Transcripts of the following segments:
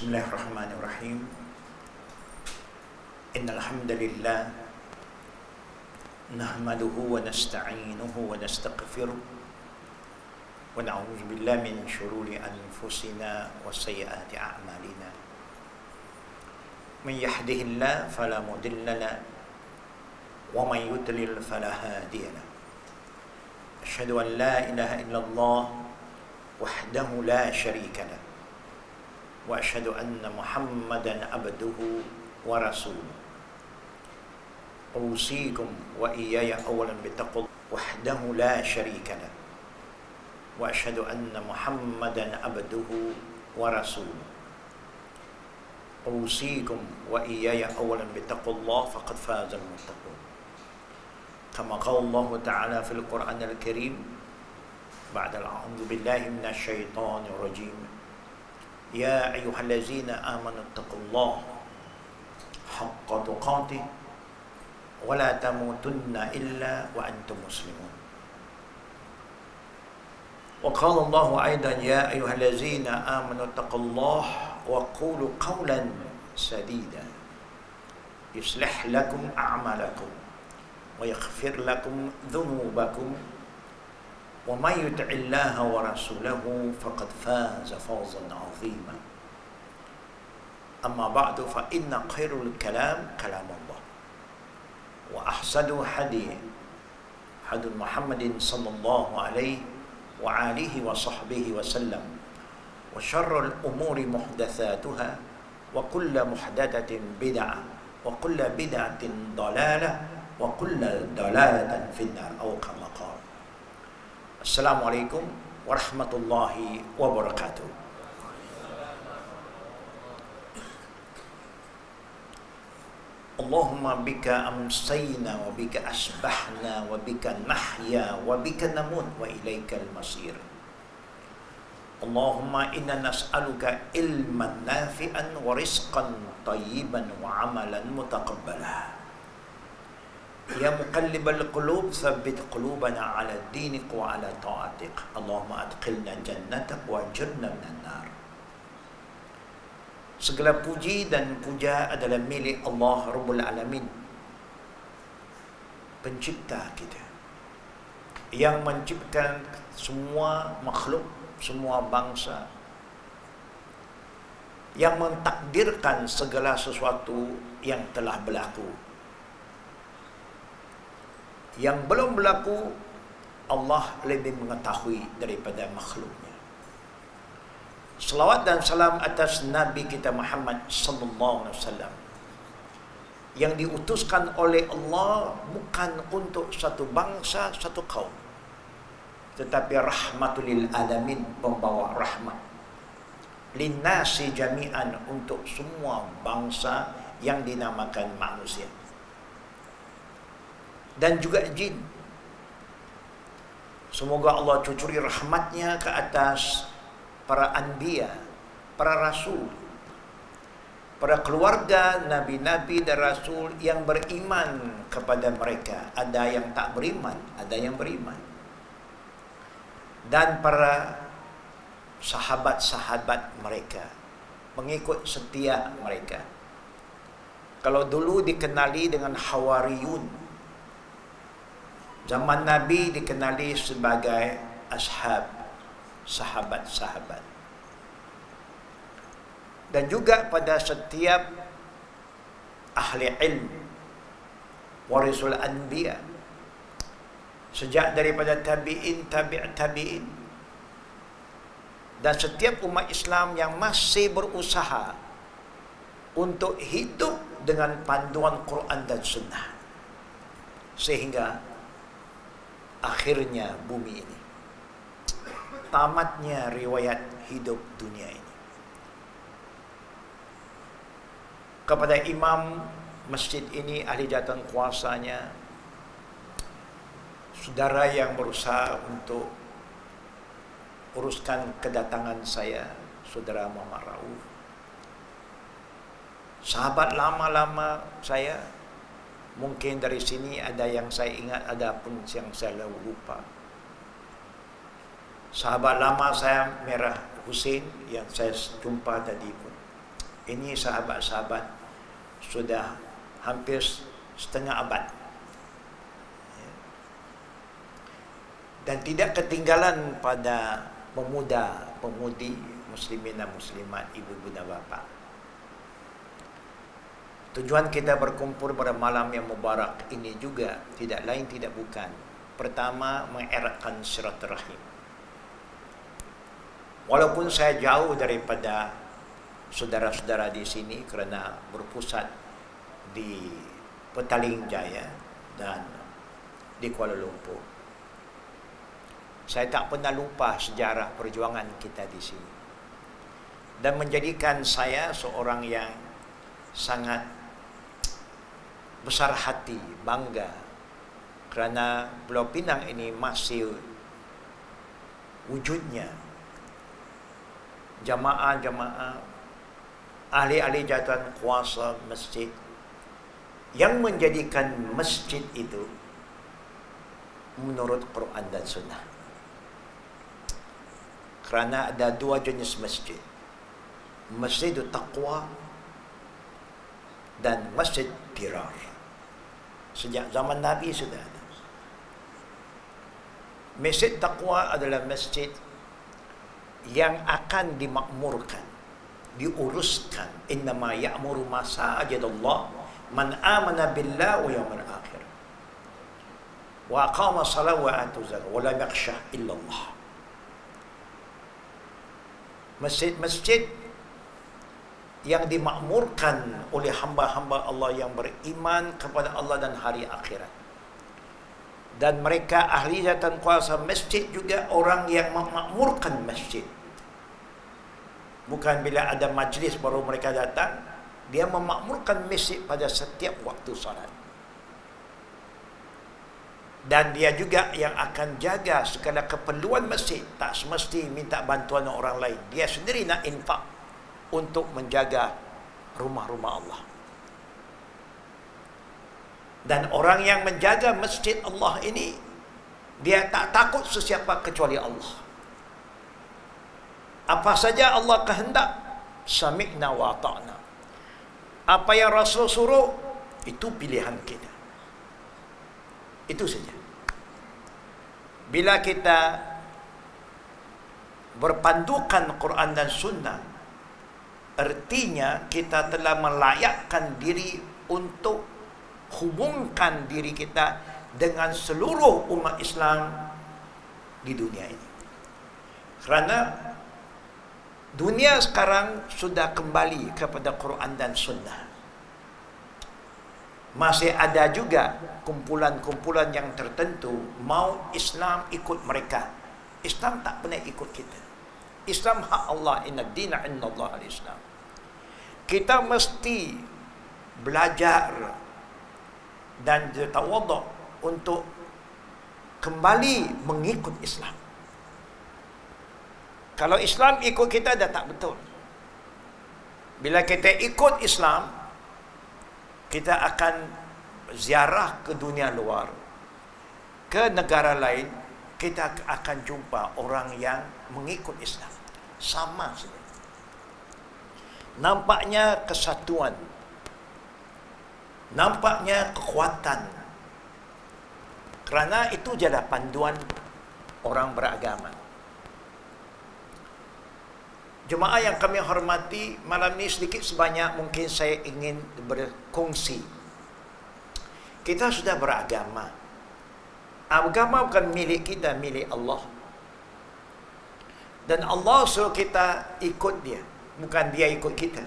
Bismillahirrahmanirrahim. Innal hamdalillah nahmaduhu wa nasta'inuhu wa nastaghfiruh wa na'udzu billahi min shururi anfusina wa sayyiati a'malina. Man yahdihillahu fala mudilla lahu wa man yudlil fala hadiya lahu. Asyhadu an la ilaha illallah wahdahu la syarika lahu wa asyhadu anna Muhammadan abduhu wa rasuluh. Usikum wa iyaya awalan bittaqwa wahdahu la syarika lah wa asyhadu anna Muhammadan abduhu wa rasuluh. Usikum wa iyaya awalan bittaqwa faqad faza al-muttaqun. Kama qala Allah Ta'ala fil Qur'an al-Karim ba'da a'udzu billahi minasy syaithanir rajim. Ya ayyuhallazina amanu taqullaha haqqa tuqatih wa la tamutunna illa wa antum muslimun. Wa qala Allah aidan ya ayyuhallazina amanu taqullaha wa qulu qawlan sadida yuslih lakum a'malakum wa yaghfir lakum dhunubakum wa may yuti'illaha wa rasulahu faqad faza fawzan 'azima. Amma ba'du fa inna khairul kalam kalamullah wa ahsanu hadi Muhammadin sallallahu alaihi wa alihi wa sahbihi wa sallam wa syarrul umuri muhdatsatuha wa kullu muhdatsatin bid'ah wa kullu bid'atin dhalalah wa kullu dhalalatin finnar aw kama qala. Assalamualaikum warahmatullahi wabarakatuh. Allahumma bika amsayna wa bika asbahna wa bika nahya wa bika namut wa ilaikal masir. Allahumma inna nas'aluka ilman nafi'an wa rizqan tayyiban wa amalan mutaqabbala. Ya muqallibal qulub tsabbit qulubana ala dinik wa ala ta'atik. Allahumma adkhilna jannatak wa ajirna minan nar. Segala puji dan puja adalah milik Allah Rabbul Alamin, pencipta kita, yang menciptakan semua makhluk, semua bangsa, yang mentakdirkan segala sesuatu yang telah berlaku. Yang belum berlaku, Allah lebih mengetahui daripada makhluknya. Selawat dan salam atas Nabi kita Muhammad sallallahu alaihi wasallam, yang diutuskan oleh Allah bukan untuk satu bangsa, satu kaum, tetapi rahmatul lil alamin, pembawa rahmat linnasi jami'an, untuk semua bangsa yang dinamakan manusia dan juga jin. Semoga Allah cucuri rahmatnya ke atas para anbiya, para rasul, para keluarga nabi-nabi dan rasul yang beriman kepada mereka. Ada yang tak beriman, ada yang beriman. Dan para sahabat-sahabat mereka, mengikut setia mereka. Kalau dulu dikenali dengan Hawariyun, zaman Nabi dikenali sebagai ashab, sahabat-sahabat. Dan juga pada setiap ahli ilmu, warisul anbiya, sejak daripada tabi'in, tabi'in, dan setiap umat Islam yang masih berusaha untuk hidup dengan panduan Quran dan Sunnah, sehingga akhirnya bumi ini, tamatnya riwayat hidup dunia ini. Kepada imam masjid ini, ahli jawatan kuasanya, saudara yang berusaha untuk uruskan kedatangan saya, saudara Muhammad Rauf, sahabat lama-lama saya. Mungkin dari sini ada yang saya ingat, ada pun yang saya lupa. Sahabat lama saya, Merah Hussein, yang saya jumpa tadi pun. Ini sahabat-sahabat sudah hampir setengah abad. Dan tidak ketinggalan pada pemuda-pemudi muslimin dan muslimat, ibu-ibu dan bapa. Tujuan kita berkumpul pada malam yang mubarak ini juga tidak lain tidak bukan. Pertama, mengeratkan silaturahim. Walaupun saya jauh daripada saudara-saudara di sini kerana berpusat di Petaling Jaya dan di Kuala Lumpur, saya tak pernah lupa sejarah perjuangan kita di sini dan menjadikan saya seorang yang sangat besar hati, bangga kerana Pulau Pinang ini masih wujudnya jamaah-jamaah, ahli-ahli jawatan kuasa masjid yang menjadikan masjid itu menurut Quran dan Sunnah. Kerana ada dua jenis masjid, masjid taqwa dan masjid dirar. Sejak zaman Nabi sudah ada. Masjid taqwa adalah masjid yang akan dimakmurkan, diuruskan. Innama ya'muru masajidallah man amana billah wa yawmal akhir wa aqama salat wa atu zakat wa lam yakhsha illallah. Masjid-masjid yang dimakmurkan oleh hamba-hamba Allah yang beriman kepada Allah dan hari akhirat. Dan mereka ahli jawatan kuasa masjid juga orang yang memakmurkan masjid. Bukan bila ada majlis baru mereka datang, dia memakmurkan masjid pada setiap waktu salat. Dan dia juga yang akan jaga segala keperluan masjid. Tak semesti minta bantuan orang lain. Dia sendiri nak infak untuk menjaga rumah-rumah Allah. Dan orang yang menjaga masjid Allah ini, dia tak takut sesiapa kecuali Allah. Apa saja Allah kehendak, sami'na wa ta'na. Apa yang Rasul suruh, itu pilihan kita. Itu saja. Bila kita berpandukan Quran dan Sunnah, artinya kita telah melayakkan diri untuk hubungkan diri kita dengan seluruh umat Islam di dunia ini. Kerana dunia sekarang sudah kembali kepada Quran dan Sunnah. Masih ada juga kumpulan-kumpulan yang tertentu mau Islam ikut mereka. Islam tak pernah ikut kita. Islam hak Allah, inna dina indallah al-Islam. Kita mesti belajar dan tawaduk untuk kembali mengikut Islam. Kalau Islam ikut kita dah tak betul. Bila kita ikut Islam, kita akan ziarah ke dunia luar, ke negara lain, kita akan jumpa orang yang mengikut Islam. Sama saja. Nampaknya kesatuan, nampaknya kekuatan. Kerana itu adalah panduan orang beragama. Jemaah yang kami hormati, malam ini sedikit sebanyak mungkin saya ingin berkongsi. Kita sudah beragama. Agama bukan milik kita, milik Allah. Dan Allah suruh kita ikut dia, bukan dia ikut kita.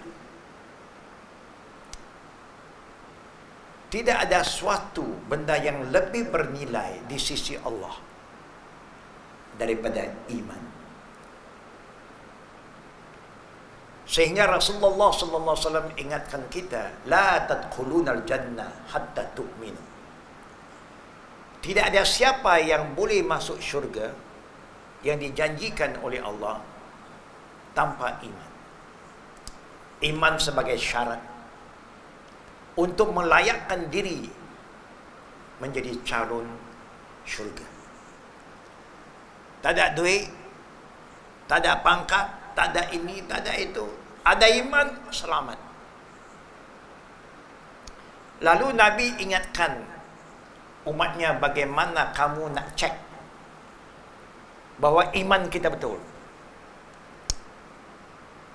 Tidak ada suatu benda yang lebih bernilai di sisi Allah daripada iman. Sehingga Rasulullah sallallahu alaihi wasallam ingatkan kita, la tadkhulunal jannah hatta tu'minu. Tidak ada siapa yang boleh masuk syurga yang dijanjikan oleh Allah tanpa iman. Iman sebagai syarat untuk melayakkan diri menjadi calon syurga. Tak ada duit, tak ada pangkat, tak ada ini, tak ada itu. Ada iman, selamat. Lalu Nabi ingatkan umatnya bagaimana kamu nak cek bahawa iman kita betul.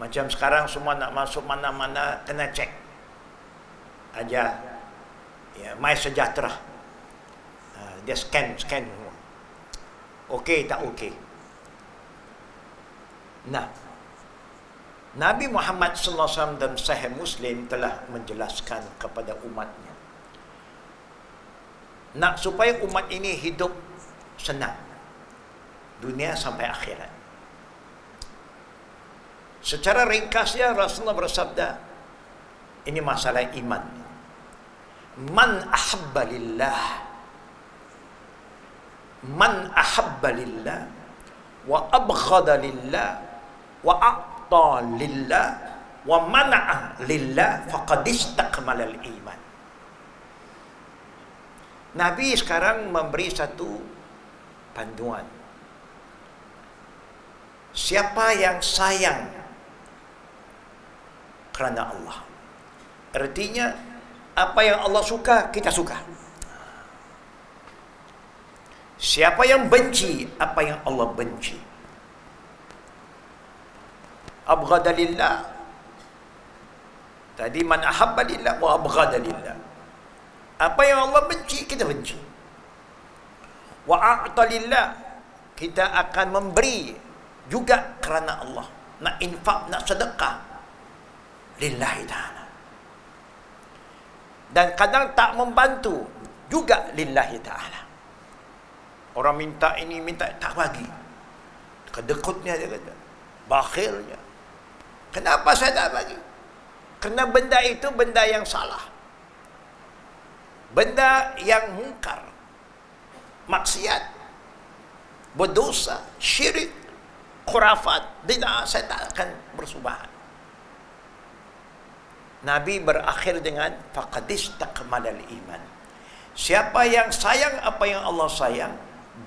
Macam sekarang semua nak masuk mana-mana kena cek aja, ya, My Sejahtera. Dia scan semua. Okey tak okey. Nah, Nabi Muhammad sallallahu alaihi wasallam dan Sahih Muslim telah menjelaskan kepada umatnya, nak supaya umat ini hidup senang dunia sampai akhirat. Secara ringkasnya Rasulullah bersabda, ini masalah iman. Man ahabba lillah wa abghada lillah wa a'ta lillah wa mana'a lillah faqad istakmala al-iman. Nabi sekarang memberi satu panduan. Siapa yang sayang kerana Allah, artinya apa yang Allah suka, kita suka. Siapa yang benci apa yang Allah benci. Abghada lillah. Tadi man ahabba lillah wa abghada lillah. Apa yang Allah benci, kita benci. Wa a'ta lillah. Kita akan memberi juga kerana Allah. Nak infak, nak sedekah lillahi ta'ala. Dan kadang tak membantu juga lillahi ta'ala. Orang minta ini, minta, tak bagi. Kedekutnya dia kata, bakhilnya. Kenapa saya tak bagi? Kerana benda itu benda yang salah, benda yang mungkar, maksiat, berdosa, syirik, khurafat. Tidak, saya tak akan bersubahat. Nabi berakhir dengan faqad istakmalal iman. Siapa yang sayang apa yang Allah sayang,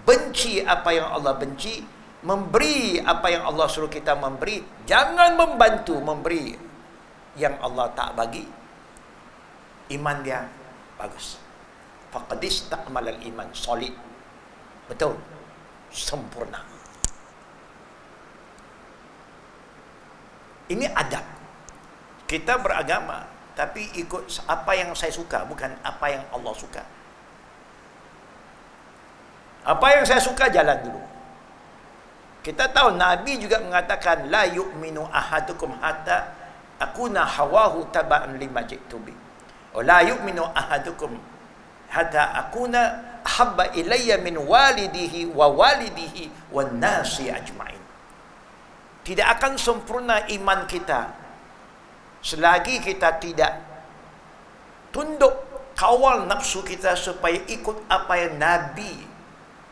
benci apa yang Allah benci, memberi apa yang Allah suruh kita memberi, jangan membantu memberi yang Allah tak bagi, iman dia bagus. Faqad istakmalal iman, solid, betul, sempurna. Ini adab. Kita beragama, tapi ikut apa yang saya suka, bukan apa yang Allah suka. Apa yang saya suka, jalan dulu. Kita tahu Nabi juga mengatakan, la yu'minu ahadukum hatta akuna hawahu taba'an lima ji'tu bi. La yu'minu ahadukum hatta akuna habba ilayya min walidihi wa walidihi wan nasi ajma'in. Tidak akan sempurna iman kita selagi kita tidak tunduk kawal nafsu kita supaya ikut apa yang Nabi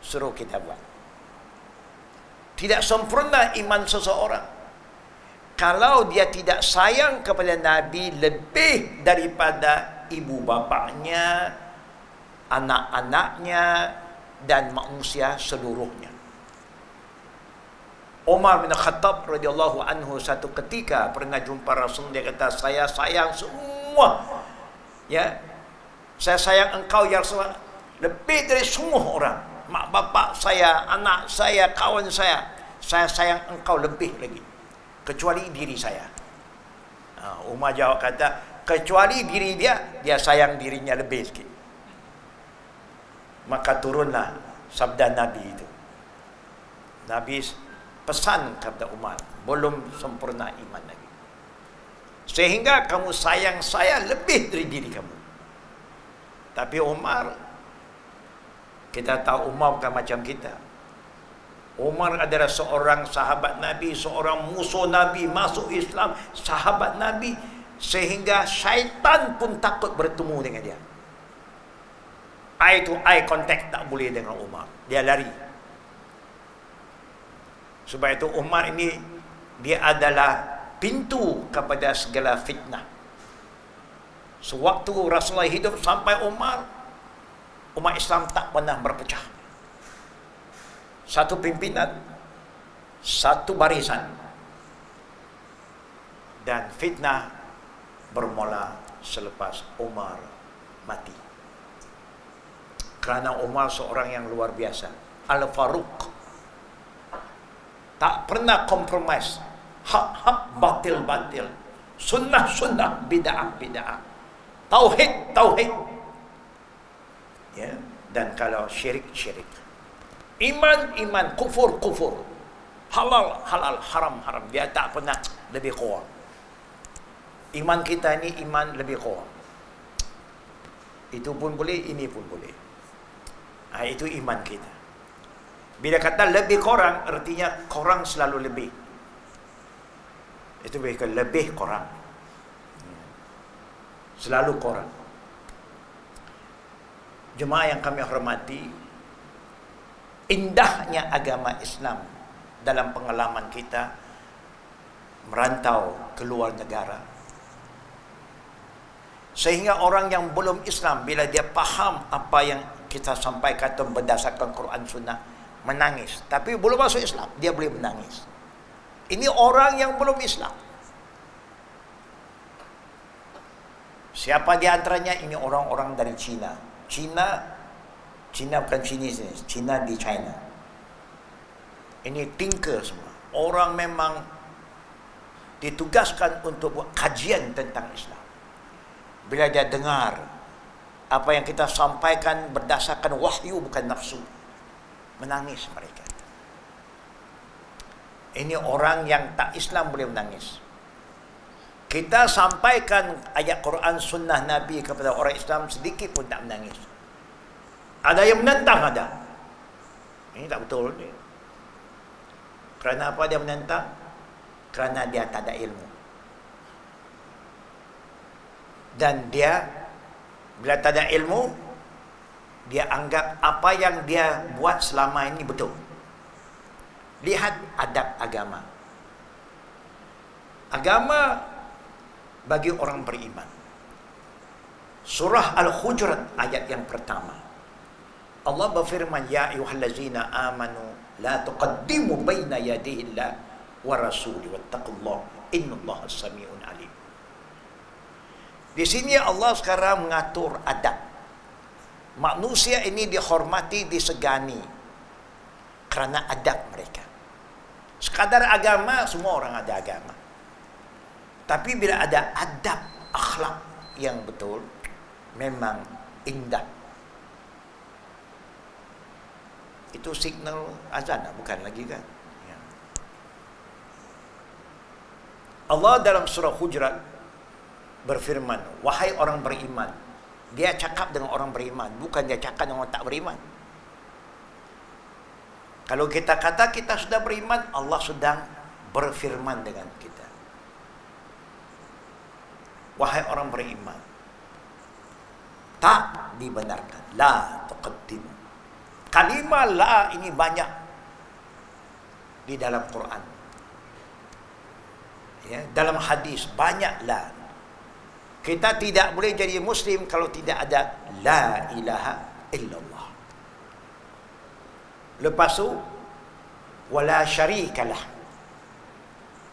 suruh kita buat. Tidak sempurna iman seseorang kalau dia tidak sayang kepada Nabi lebih daripada ibu bapaknya, anak-anaknya, dan manusia seluruhnya. Umar bin Khattab radhiyallahu anhu satu ketika pernah jumpa Rasul, dia kata, saya sayang semua, ya, saya sayang engkau ya Rasulullah lebih dari semua orang, mak bapak saya, anak saya, kawan saya sayang engkau lebih lagi kecuali diri saya. Umar jawab kata, kecuali diri dia, dia sayang dirinya lebih sikit. Maka turunlah sabda Nabi itu. Nabi pesan kepada Umar, belum sempurna iman lagi, sehingga kamu sayang saya lebih dari diri kamu. Tapi Umar, kita tahu Umar bukan macam kita. Umar adalah seorang sahabat Nabi, seorang musuh Nabi, masuk Islam, sahabat Nabi, sehingga syaitan pun takut bertemu dengan dia. Eye to eye contact tak boleh dengan Umar, dia lari. Sebab itu Umar ini, dia adalah pintu kepada segala fitnah. Sewaktu Rasulullah hidup sampai Umar, umat Islam tak pernah berpecah. Satu pimpinan, satu barisan. Dan fitnah bermula selepas Umar mati. Kerana Umar seorang yang luar biasa, Al-Faruq, tak pernah kompromis. Hak-hak, batil-batil, sunnah-sunnah, bid'ah-bid'ah, tauhid-tauhid, ya. Dan kalau syirik-syirik, iman-iman, kufur-kufur, halal-halal, haram-haram, dia tak pernah lebih kurang. Iman kita ni iman lebih kurang. Itu pun boleh, ini pun boleh. Itu iman kita. Bila kata lebih kurang, artinya kurang selalu lebih. Itu mereka lebih kurang, selalu kurang. Jemaah yang kami hormati, indahnya agama Islam dalam pengalaman kita merantau ke luar negara, sehingga orang yang belum Islam, bila dia faham apa yang kita sampaikan berdasarkan Quran Sunnah, menangis. Tapi belum masuk Islam, dia boleh menangis. Ini orang yang belum Islam. Siapa di antaranya? Ini orang-orang dari Cina. Cina bukan Chinese, Cina di China. Ini tinker semua. Orang memang ditugaskan untuk buat kajian tentang Islam. Bila dia dengar apa yang kita sampaikan berdasarkan wahyu bukan nafsu, menangis mereka. Ini orang yang tak Islam boleh menangis. Kita sampaikan ayat Quran sunnah Nabi kepada orang Islam, sedikit pun tak menangis. Ada yang menentang, ada. Ini tak betul ni. Kerana apa dia menentang? Kerana dia tak ada ilmu. Dan dia, bila tak ada ilmu, dia anggap apa yang dia buat selama ini betul. Lihat adab agama. Agama bagi orang beriman. Surah Al-Hujurat ayat yang pertama. Allah berfirman, ya ayyuhallazina amanu la tuqaddimu baina yadayillah wa rasuli wattaqullaha innallaha samiun alim. Di sini Allah sekarang mengatur adab. Manusia ini dihormati, disegani kerana adab mereka. Sekadar agama, semua orang ada agama. Tapi bila ada adab, akhlak yang betul, memang indah. Itu signal azan, bukan lagi kan? Ya. Allah dalam surah Hujurat berfirman, wahai orang beriman. Dia cakap dengan orang beriman, bukan dia cakap dengan orang tak beriman. Kalau kita kata kita sudah beriman, Allah sedang berfirman dengan kita. Wahai orang beriman, tak dibenarkan. La tuqaddim. Kalimah la ini banyak di dalam Quran. Ya, dalam hadis banyak la. Kita tidak boleh jadi Muslim kalau tidak ada la ilaha illallah. Lepas tu, wala syarikalah.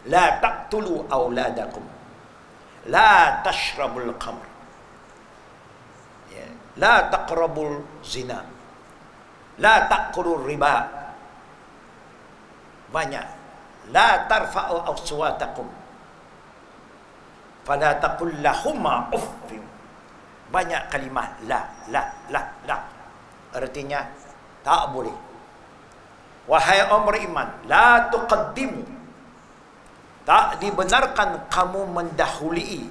La taqtulu awladakum. La tashrabul khamr. Ya. La taqrabul zina. La taqulur riba. Banyak. La tarfa'u aswatakum. Fala taqul lahumma uffin. Banyak kalimah la. Artinya tak boleh. Wahai orang beriman, la tuqaddimu. Tak dibenarkan kamu mendahului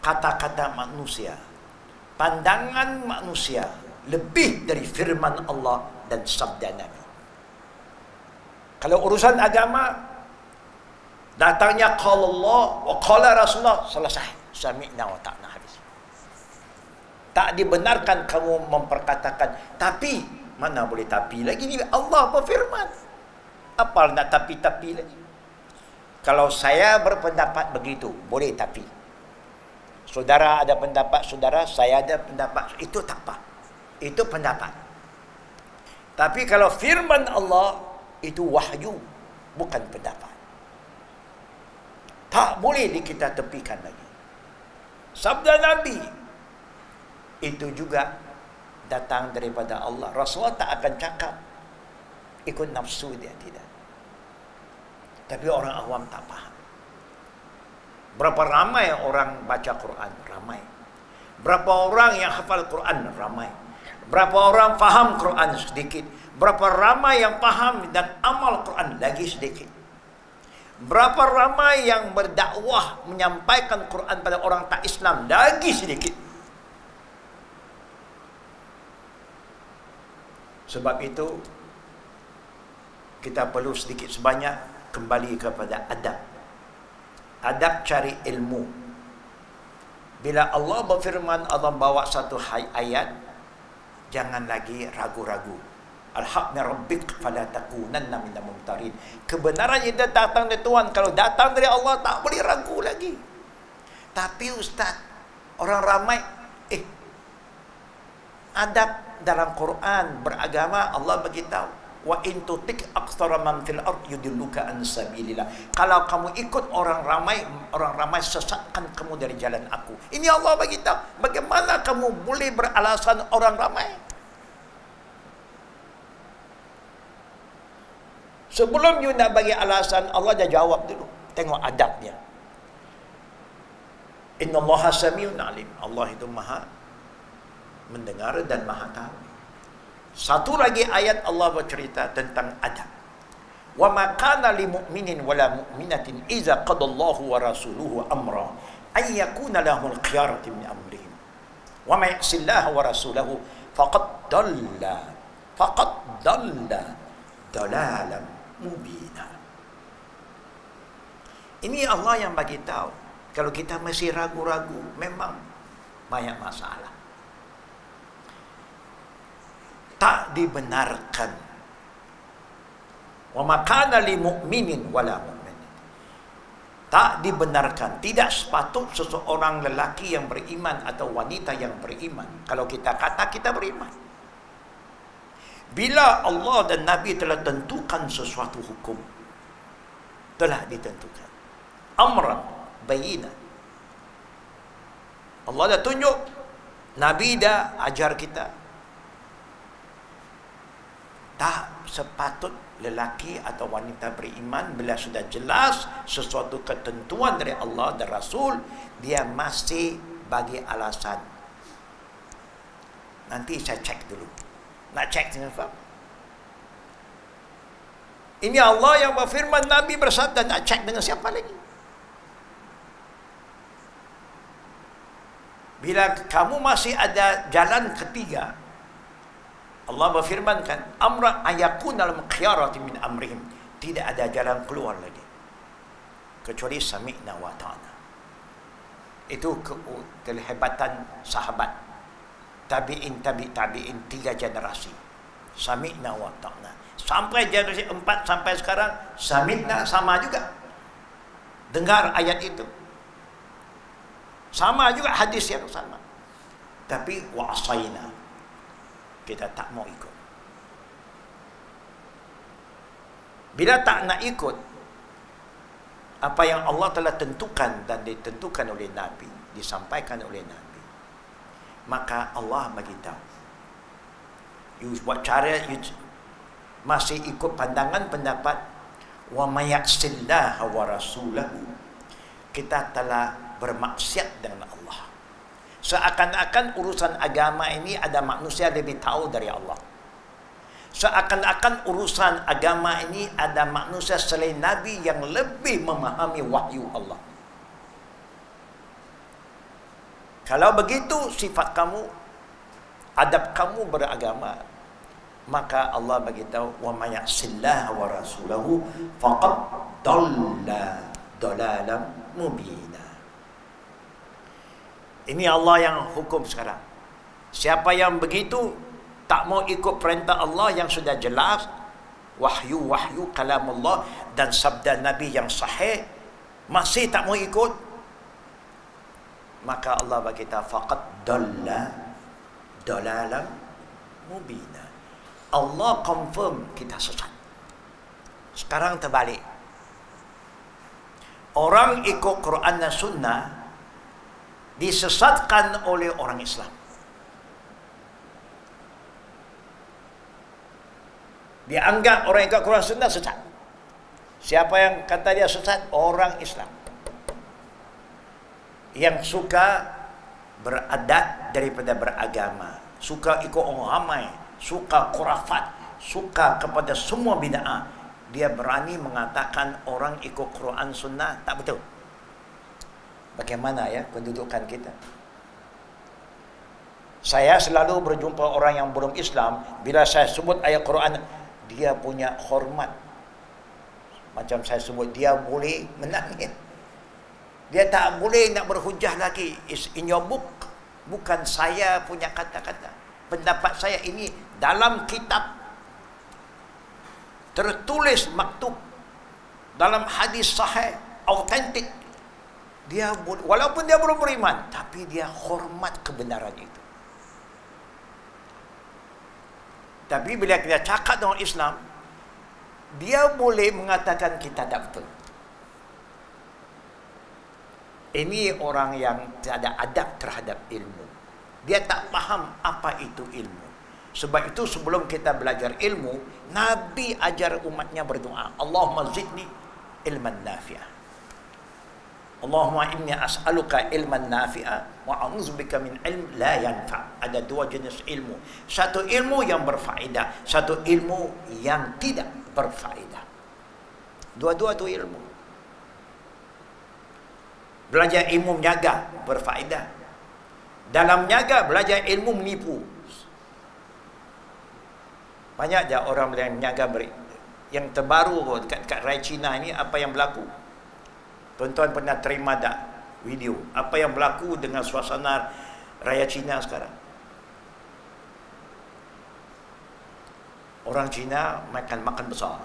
kata-kata manusia, pandangan manusia lebih dari firman Allah dan sabda Nabi. Kalau urusan agama, datangnya qala Allah wa qala Rasulullah, selesai. Sami'na wa ta'na, habis. Tak dibenarkan kamu memperkatakan tapi. Mana boleh tapi lagi ni? Allah berfirman. Apa nak tapi-tapi lagi? Kalau saya berpendapat begitu, boleh tapi. Saudara ada pendapat saudara, saya ada pendapat, itu tak apa. Itu pendapat. Tapi kalau firman Allah, itu wahyu, bukan pendapat. Tak boleh kita tepikan lagi. Sabda Nabi itu juga datang daripada Allah. Rasulullah tak akan cakap ikut nafsu dia, tidak. Tapi orang awam tak faham. Berapa ramai orang baca Quran? Ramai. Berapa orang yang hafal Quran? Ramai. Berapa orang faham Quran? Sedikit. Berapa ramai yang faham dan amal Quran? Lagi sedikit. Berapa ramai yang berdakwah menyampaikan Quran pada orang tak Islam? Lagi sedikit. Sebab itu kita perlu sedikit sebanyak kembali kepada adab. Adab cari ilmu. Bila Allah berfirman, Allah bawa satu ayat, jangan lagi ragu-ragu. Al-haq min rabbik fala takunanna minal mumtarin. Kebenaran itu datang dari Tuhan. Kalau datang dari Allah, tak boleh ragu lagi. Tapi Ustaz, orang ramai adab dalam Quran beragama Allah beritahu, wa in tutik aktsara man fil ard yudilluka an sabilillah. Kalau kamu ikut orang ramai sesatkan kamu dari jalan aku. Ini Allah beritahu. Bagaimana kamu boleh beralasan orang ramai? Sebelum you nak bagi alasan, Allah dah jawab dulu. Tengok adabnya. Innallaha samiun alim. Allah itu maha mendengar dan maha tahu. Satu lagi ayat Allah bercerita tentang adab. Wa ma kana lil mu'minin wala mu'minatin idza qadallahu wa rasuluhu amra ay yakuna lahul khiyaratu min amrihim. Wa ma ya'sillaha wa rasulahu faqad dalla dalalan mubina. Ini Allah yang bagi tahu. Kalau kita masih ragu-ragu, memang banyak masalah. Tak dibenarkan. Wa ma kana lil mu'minin wala mu'minatin. Tak dibenarkan. Tidak sepatut seseorang lelaki yang beriman atau wanita yang beriman. Kalau kita kata kita beriman. Bila Allah dan Nabi telah tentukan sesuatu hukum, telah ditentukan. Amran bayina. Allah dah tunjuk. Nabi dah ajar kita. Tak sepatut lelaki atau wanita beriman bila sudah jelas sesuatu ketentuan dari Allah dan Rasul, dia masih bagi alasan. Nanti saya cek dulu. Nak cek dengan apa? Ini Allah yang berfirman, Nabi bersabda, nak cek dengan siapa lagi? Bila kamu masih ada jalan ketiga, Allah berfirmankan, amra ayakun dalam khiyarati min amrihim. Tidak ada jalan keluar lagi kecuali sami'na wa ta'na. Itu kehebatan sahabat tabi'in, tabi'in 3 generasi. Sami'na wa ta'na. Sampai generasi 4 sampai sekarang, sami'na sama juga. Dengar ayat itu. Sama juga hadis yang sama. Tapi wa'asayna. Kita tak mau ikut. Bila tak nak ikut apa yang Allah telah tentukan dan ditentukan oleh Nabi, disampaikan oleh Nabi, maka Allah bagi tahu. You buat cara you masih ikut pandangan pendapat wa mayaksillaha wa rasulahu, kita telah bermaksiat dengan Allah. Seakan-akan urusan agama ini ada manusia lebih tahu dari Allah. Seakan-akan urusan agama ini ada manusia selain Nabi yang lebih memahami wahyu Allah. Kalau begitu sifat kamu, adab kamu beragama, maka Allah beritahu, wa may ya'sillaha wa rasulahu faqad dalla dalalan mubina. Ini Allah yang hukum sekarang. Siapa yang begitu tak mau ikut perintah Allah yang sudah jelas, wahyu kalam Allah dan sabda Nabi yang sahih, masih tak mau ikut, maka Allah berkata faqad dalla dalalan mubina. Allah confirm kita sesat. Sekarang terbalik. orang ikut Quran dan Sunnah disesatkan oleh orang Islam. Dianggap orang ikut Quran Sunnah sesat. Siapa yang kata dia sesat? Orang Islam yang suka beradat daripada beragama, suka ikut orang ramai, suka khurafat, suka kepada semua bid'ah. Dia berani mengatakan orang ikut Quran Sunnah tak betul. Bagaimana ya kedudukan kita? Saya selalu berjumpa orang yang belum Islam, bila saya sebut ayat Quran, dia punya hormat. Macam saya sebut, dia boleh menangis. Dia tak boleh nak berhujah lagi. It's in your book. Bukan saya punya kata-kata. Pendapat saya ini dalam kitab. Tertulis maktub. Dalam hadis sahih, autentik. Dia walaupun dia belum beriman, tapi dia hormat kebenaran itu. Tapi bila kita cakap dengan Islam, dia boleh mengatakan kita tak betul. Ini orang yang tak ada adab terhadap ilmu. Dia tak faham apa itu ilmu. Sebab itu sebelum kita belajar ilmu, Nabi ajar umatnya berdoa, Allahumma zidni ilman nafi'ah. Allahumma inni as'aluka ilman nafi'ah wa a'udzubika min ilm la yanfa'. Ada dua jenis ilmu. Satu ilmu yang berfaedah, satu ilmu yang tidak berfaedah. Dua-dua tu ilmu. Belajar ilmu menyaga berfaedah. Dalam menyaga belajar ilmu menipu. Banyak je orang yang menyaga yang terbaru dekat Raya Cina ini, apa yang berlaku? Tuan-tuan pernah terima tak video apa yang berlaku dengan suasana Raya Cina sekarang? Orang Cina makan besar.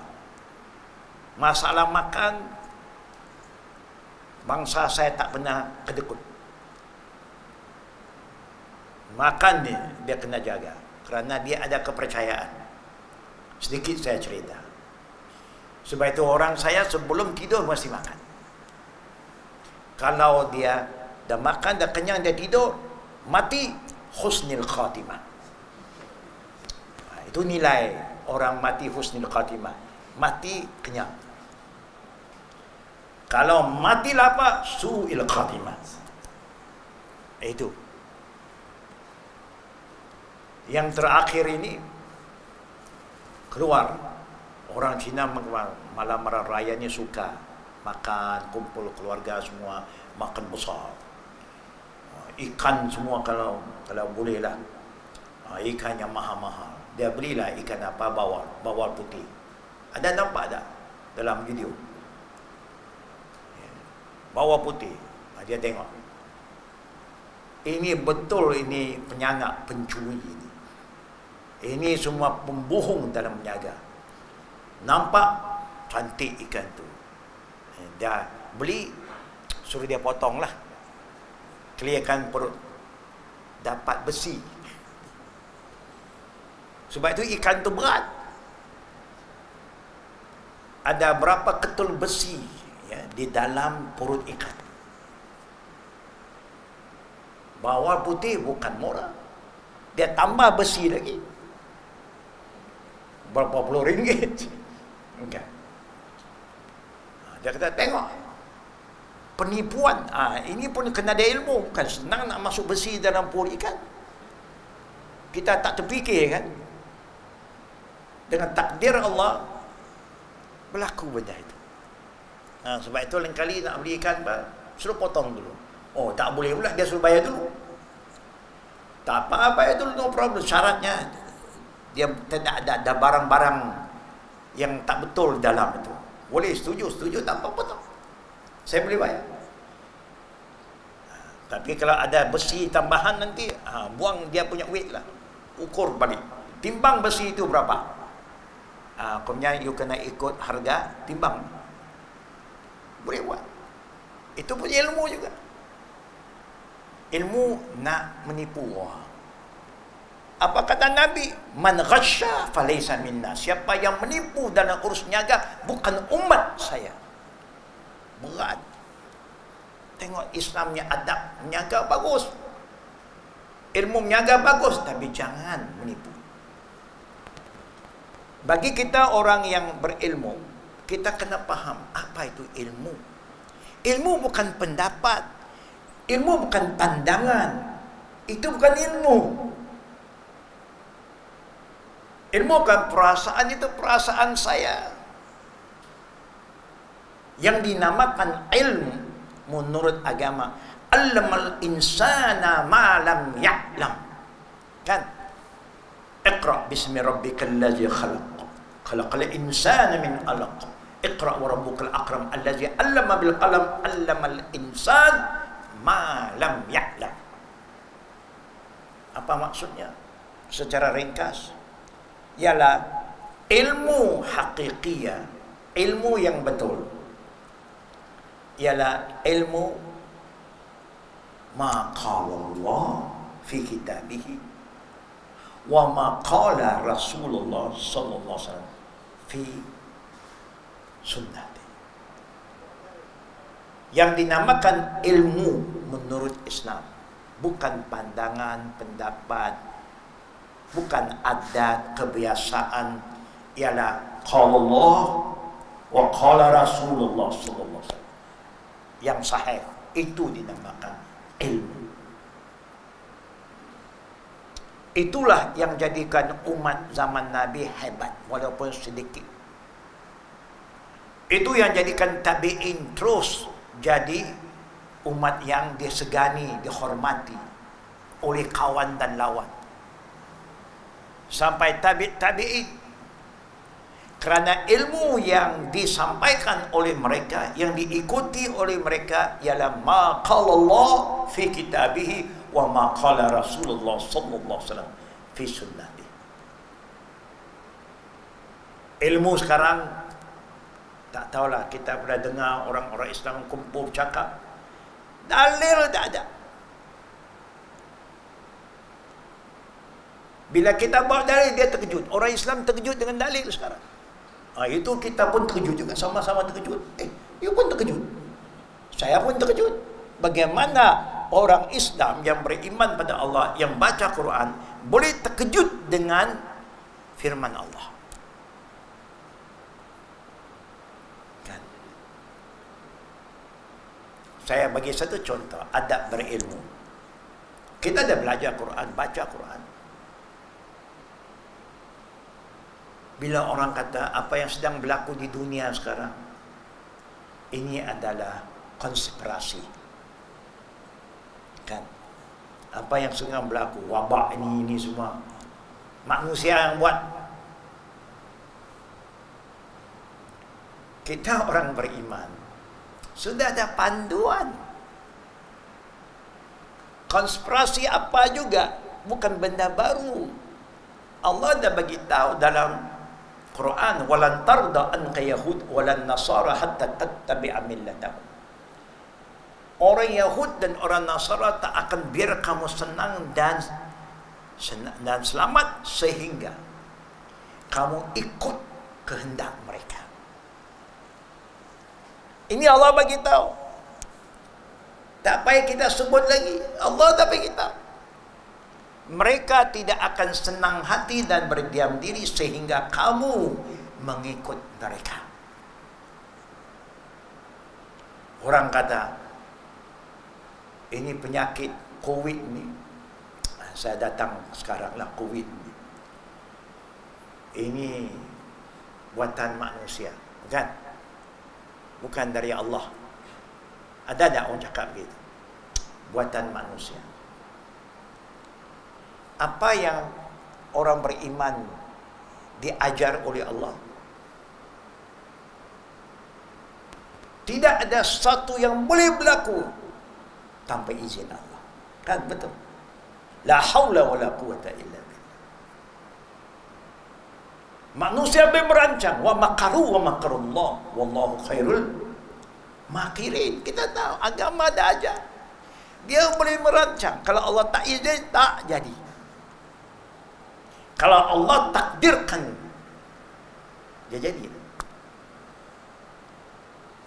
Masalah makan, bangsa saya tak pernah kedekut. Makan dia kena jaga kerana dia ada kepercayaan. Sedikit saya cerita. Sebab itu orang saya sebelum tidur mesti makan. Kalau dia dah makan, dah kenyang, dia tidur, mati husnul khatimah. Itu nilai orang mati husnul khatimah. Mati kenyang. Kalau mati lapar, su'il khatimah. Itu. Yang terakhir ini, keluar. Orang Cina malam raya ni suka makan, kumpul keluarga semua, makan besar. Ikan semua kalau boleh lah. Ikan yang mahal-mahal. Dia belilah ikan apa, bawal putih. Ada nampak tak dalam video? Bawal putih. Dia tengok. Ini betul, ini penyangak, pencuri ini. Ini semua pembohong dalam menjaga. Nampak cantik ikan tu. Dia beli, suruh dia potong lah. Clearkan perut. Dapat besi. Sebab itu ikan tu berat. Ada berapa ketul besi ya, di dalam perut ikan. Bawal putih bukan murah. Dia tambah besi lagi. Berapa puluh ringgit. Okay. Dia kata, tengok. Penipuan. Ini pun kena ada ilmu. Bukan senang nak masuk besi dalam perut ikan. Kita tak terfikir kan. Dengan takdir Allah, berlaku benda itu. Sebab itu lain kali nak beli ikan, suruh potong dulu. Oh, tak boleh pula, dia suruh bayar dulu. Tak apa, bayar dulu, no problem. Syaratnya, dia tidak ada barang-barang yang tak betul dalam itu. Boleh, setuju, tak apa-apa. Saya boleh bayar. Tapi kalau ada besi tambahan nanti, buang dia punya weight lah. Ukur balik. Timbang besi itu berapa? Kemudian you kena ikut harga timbang. Boleh buat. Itu punya ilmu juga. Ilmu nak menipu orang. Apa kata Nabi? Man ghasya falaysa minna. Siapa yang menipu dalam urus niaga bukan umat saya. Berat. tengok Islamnya adab, menyaga bagus. Ilmu menyaga bagus, tapi jangan menipu. Bagi kita orang yang berilmu, kita kena faham apa itu ilmu. Ilmu bukan pendapat. Ilmu bukan pandangan. Itu bukan ilmu. Ilmu bukan perasaan, itu perasaan saya. Yang dinamakan ilmu menurut agama, allamal insana ma lam ya'lam. Kan? Iqra bismi rabbikal ladzi khalaq. Khalaqal insana min 'alaq. Iqra wa rabbukal akram alladzi 'allama bil qalam 'allamal insan ma lam ya'lam. Apa maksudnya? Secara ringkas, ialah ilmu hakikiyah, ilmu yang betul, ialah ilmu ma qala Allah fi kitabih wa ma qala Rasulullah sallallahu alaihi wasallam fi sunnati. Yang dinamakan ilmu menurut Islam bukan pandangan, pendapat, bukan adat, kebiasaan, ialah qala Allah wa qala Rasulullah sallallahu alaihi wasallam. Yang sahih itu dinamakan ilmu. Itulah yang jadikan umat zaman Nabi hebat walaupun sedikit. Itu yang jadikan tabi'in terus jadi umat yang disegani, dihormati oleh kawan dan lawan. Sampai tabi'in. Kerana ilmu yang disampaikan oleh mereka, yang diikuti oleh mereka, ialah ma qala Allah fi kitabih wa ma qala Rasulullah sallallahu alaihi wasallam fi sunnati. Ilmu sekarang tak tahulah, kita pernah dengar orang-orang Islam kumpul cakap dalil tak ada. Bila kita bawa dalil, dia terkejut. Orang Islam terkejut dengan dalil sekarang. Itu kita pun terkejut juga, sama-sama terkejut. You pun terkejut, saya pun terkejut. Bagaimana orang Islam yang beriman pada Allah, yang baca Quran, boleh terkejut dengan firman Allah? Kan? Saya bagi satu contoh adab berilmu. Kita dah belajar Quran, baca Quran. Bila orang kata apa yang sedang berlaku di dunia sekarang, ini adalah konspirasi. Kan? Apa yang sedang berlaku, wabak ini semua manusia yang buat. Kita orang beriman sudah ada panduan. Konspirasi apa juga bukan benda baru. Allah dah bagi tahu dalam Quran, walan tarda anka yahud walan nasara hatta tattabi'a millatahum. Orang Yahud dan orang Nasara tak akan biar kamu senang dan selamat sehingga kamu ikut kehendak mereka. Ini Allah bagi tahu. Tak payah kita sebut lagi, Allah tak bagi tahu. Mereka tidak akan senang hati dan berdiam diri sehingga kamu mengikut mereka. Orang kata, ini penyakit COVID ni, saya datang sekarang lah COVID ni, ini buatan manusia, kan? Bukan dari Allah. Ada tak orang cakap begitu? Buatan manusia. Apa yang orang beriman diajar oleh Allah, tidak ada satu yang boleh berlaku tanpa izin Allah. Kan betul? La haula wala quwata illa billah. Manusia merancang, wa makaru wa makarullah wallahu khairul makirin. Kita tahu agama dah ajar. Dia boleh merancang, kalau Allah tak izin tak jadi. Kalau Allah takdirkan, dia jadi.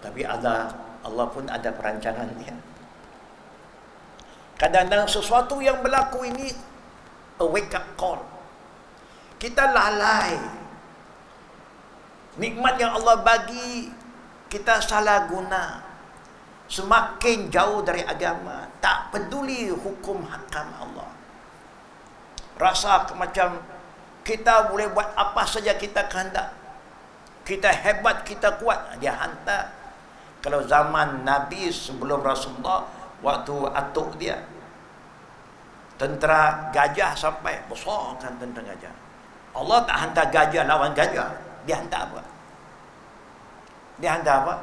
Tapi Allah pun ada perancangan dia. Kadang-kadang sesuatu yang berlaku ini a wake up call. Kita lalai. Nikmat yang Allah bagi, kita salah guna. Semakin jauh dari agama, tak peduli hukum hakam Allah. Rasa macam kita boleh buat apa saja kita kehendak. Kita hebat, kita kuat. Dia hantar. Kalau zaman Nabi sebelum Rasulullah, waktu atuk dia, tentera gajah sampai besar kan tentera gajah. Allah tak hantar gajah lawan gajah. Dia hantar apa? Dia hantar apa?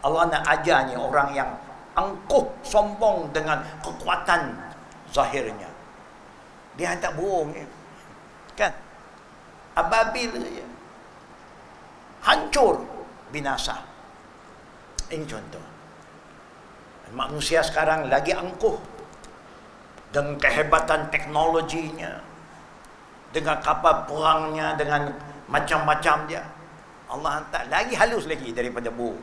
Allah nak ajarnya orang yang angkuh, sombong dengan kekuatan zahirnya. Dia hantar burung kan? Ababil saja. Hancur, binasa. Ini contoh. Manusia sekarang lagi angkuh dengan kehebatan teknologinya, dengan kapal perangnya, dengan macam-macam dia. Allah hantar lagi halus lagi daripada burung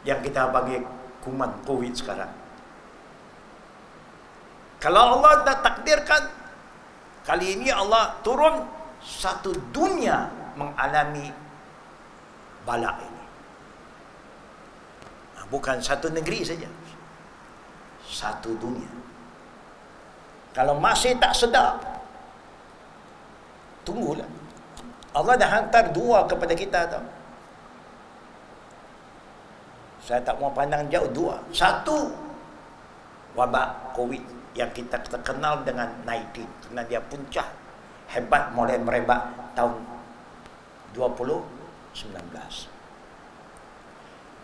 yang kita bagi kuman COVID sekarang. Kalau Allah dah takdirkan, kali ini Allah turun, satu dunia mengalami bala ini. Bukan satu negeri saja, satu dunia. Kalau masih tak sedar, tunggulah. Allah dah hantar dua kepada kita tau. Saya tak mau pandang jauh, dua. Satu, wabak COVID yang kita terkenal dengan 19, kerana dia puncak hebat mulai merebak tahun 2019.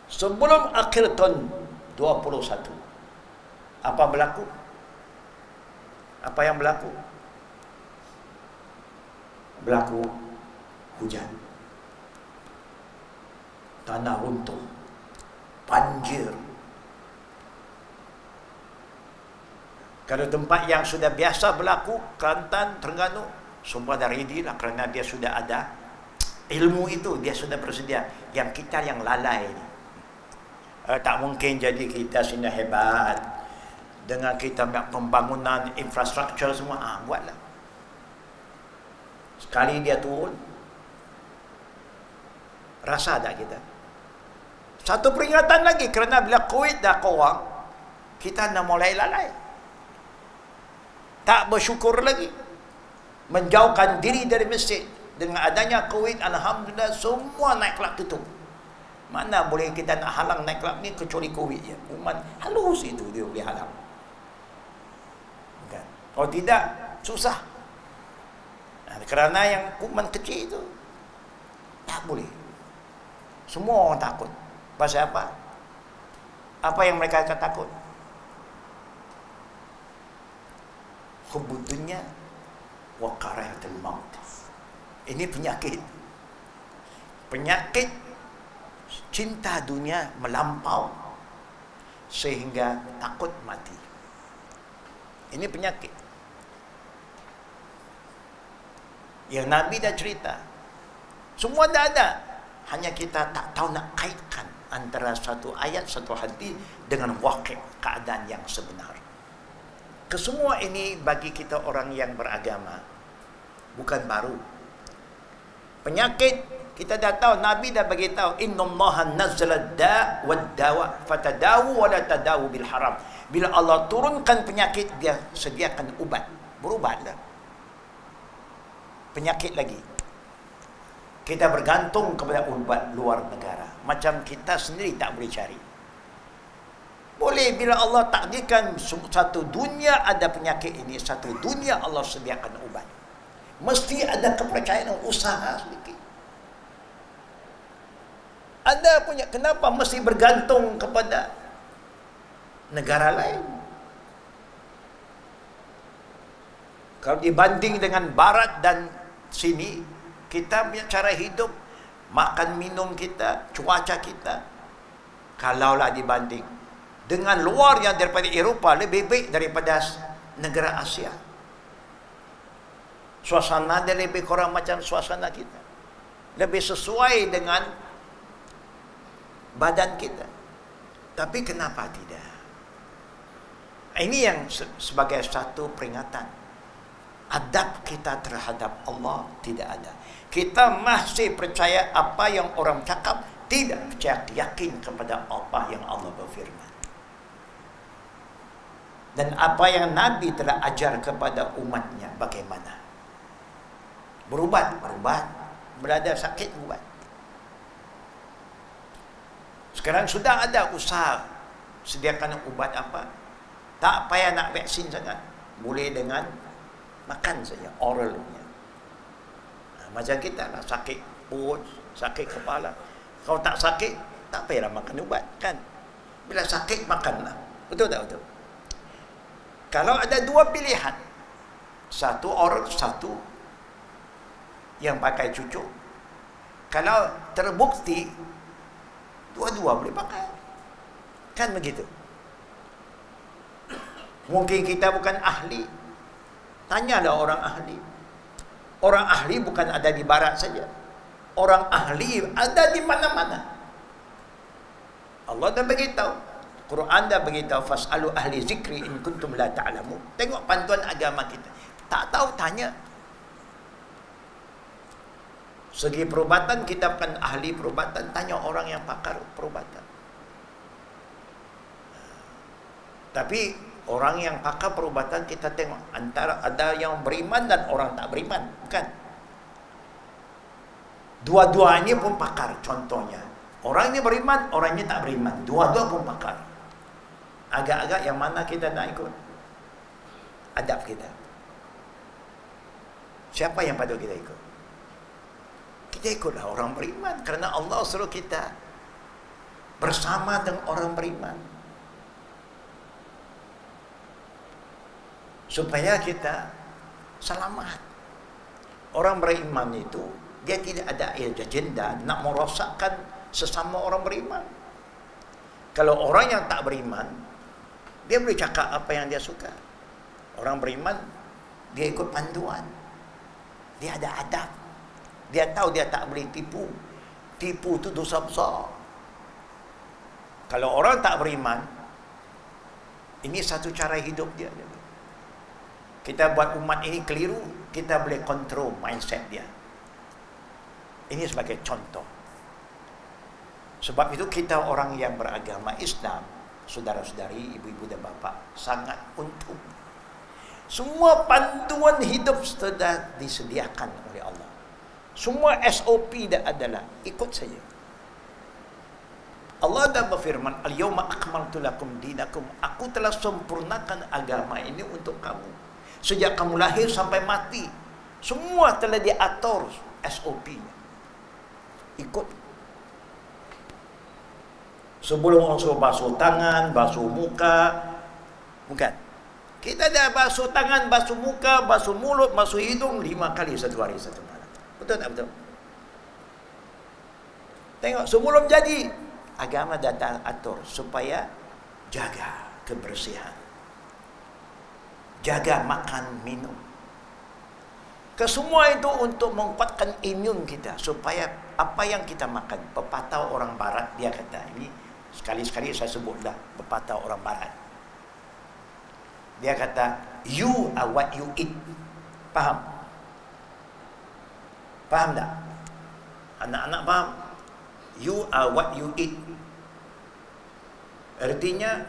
Sebelum akhir tahun 21, apa berlaku? Apa yang berlaku? Berlaku hujan, tanah runtuh, banjir. Kalau tempat yang sudah biasa berlaku, Kelantan, Terengganu, semua dah ready lah, kerana dia sudah ada ilmu itu, dia sudah bersedia. Yang kita yang lalai ni, tak mungkin jadi kita sini hebat dengan kita pembangunan infrastruktur semua. Buatlah. Sekali dia turun, rasa tak kita? Satu peringatan lagi, kerana bila COVID dah korang, kita nak mulai lalai. Tak bersyukur lagi. Menjauhkan diri dari masjid. Dengan adanya COVID, alhamdulillah, semua naik kelab tutup. Mana boleh kita nak halang naik kelab ni kecuali COVID je. Umat halus itu dia boleh halang. Kan? Kalau tidak, susah. Kerana yang kuman kecil itu tak boleh. Semua orang takut. Pasal apa? Apa yang mereka akan takut? Hubbud dunya wa karahatul maut. Ini penyakit. Penyakit cinta dunia melampau sehingga takut mati. Ini penyakit yang Nabi dah cerita. Semua dah ada. Hanya kita tak tahu nak kaitkan antara satu ayat, satu hadis dengan wakil keadaan yang sebenar. Kesemua ini bagi kita orang yang beragama bukan baru. Penyakit kita dah tahu, Nabi dah bagi tahu, innallaha nazzala da' wad dawa fatadawu wa la tadawu bil haram. Bila Allah turunkan penyakit, dia sediakan ubat. Berubatlah. Penyakit lagi. Kita bergantung kepada ubat luar negara. Macam kita sendiri tak boleh cari. Boleh bila Allah takdirkan satu dunia ada penyakit ini, satu dunia Allah sediakan ubat. Mesti ada kepercayaan, usaha sedikit. Ada punya, kenapa mesti bergantung kepada negara lain? Kalau dibanding dengan barat dan sini, kita punya cara hidup, makan minum kita, cuaca kita, kalaulah dibanding dengan luar yang daripada Eropah, lebih baik daripada negara Asia. Suasana dia lebih kurang macam suasana kita, lebih sesuai dengan badan kita. Tapi kenapa tidak? Ini yang sebagai satu peringatan. Adab kita terhadap Allah tidak ada. Kita masih percaya apa yang orang cakap, tidak percaya, yakin kepada apa yang Allah berfirman. Dan apa yang Nabi telah ajar kepada umatnya bagaimana. Berubat, berada sakit, ubat. Sekarang sudah ada usaha sediakan ubat apa. Tak payah nak vaksin sangat. Boleh dengan makan saja, oralnya. Macam kita lah, sakit perut, sakit kepala. Kalau tak sakit, tak payahlah makan ubat, kan? Bila sakit, makanlah. Betul tak betul? Kalau ada dua pilihan, satu oral, satu yang pakai cucuk. Kalau terbukti, dua-dua boleh pakai. Kan begitu? Mungkin kita bukan ahli. Tanyalah orang ahli. Orang ahli bukan ada di barat saja. Orang ahli ada di mana-mana. Allah dah beritahu. Quran dah beritahu, fas'alu ahli zikri in kuntum la ta'lamun. Tengok pantuan agama kita. Tak tahu, tanya. Segi perubatan, kita bukan ahli perubatan, tanya orang yang pakar perubatan. Tapi orang yang pakar perubatan, kita tengok antara ada yang beriman dan orang tak beriman, bukan? Dua-duanya pun pakar. Contohnya, orang ini beriman, orang ini tak beriman, dua-dua pun pakar. Agak-agak yang mana kita nak ikut? Adab kita. Siapa yang patut kita ikut? Kita ikutlah orang beriman, kerana Allah suruh kita bersama dengan orang beriman, supaya kita selamat. Orang beriman itu, dia tidak ada agenda nak merosakkan sesama orang beriman. Kalau orang yang tak beriman, dia boleh cakap apa yang dia suka. Orang beriman, dia ikut panduan. Dia ada adab. Dia tahu dia tak boleh tipu. Tipu itu dosa besar. Kalau orang tak beriman, ini satu cara hidup dia. Kita buat umat ini keliru, kita boleh kontrol mindset dia. Ini sebagai contoh. Sebab itu kita orang yang beragama Islam, saudara-saudari, ibu-ibu dan bapa, sangat untung. Semua panduan hidup sudah disediakan oleh Allah. Semua SOP dah adalah, ikut saja. Allah dah berfirman, al-yawma akmaltu lakum dinakum. Aku telah sempurnakan agama ini untuk kamu. Sejak kamu lahir sampai mati, semua telah diatur SOP-nya. Ikut. Sebelum orang suruh basuh tangan, basuh muka, bukan. Kita dah basuh tangan, basuh muka, basuh mulut, basuh hidung 5 kali satu hari, satu malam. Betul tak betul? Tengok, sebelum jadi, agama datang atur supaya jaga kebersihan, jaga makan, minum. Kesemua itu untuk menguatkan imun kita, supaya apa yang kita makan. Pepatah orang barat, dia kata, ini sekali-sekali saya sebutlah pepatah orang barat. Dia kata, you are what you eat. Faham? Faham tak? Anak-anak faham? You are what you eat. Artinya,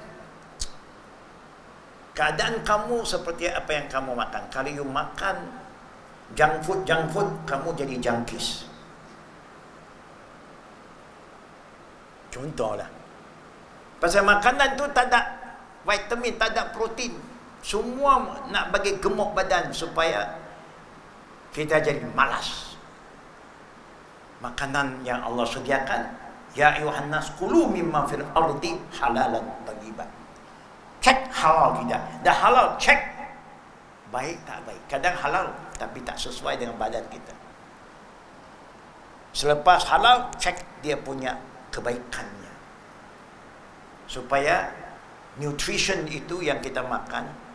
keadaan kamu seperti apa yang kamu makan. Kalau you makan junk food, kamu jadi junkies. Contohlah. Pasal makanan tu tak ada vitamin, tak ada protein. Semua nak bagi gemuk badan supaya kita jadi malas. Makanan yang Allah sediakan, ya ayuhan nas kulu mimma fil ardi halalan thayyiban. Cek halal tidak. Dah halal, cek baik tak baik. Kadang halal tapi tak sesuai dengan badan kita. Selepas halal, cek dia punya kebaikannya. Supaya nutrition itu yang kita makan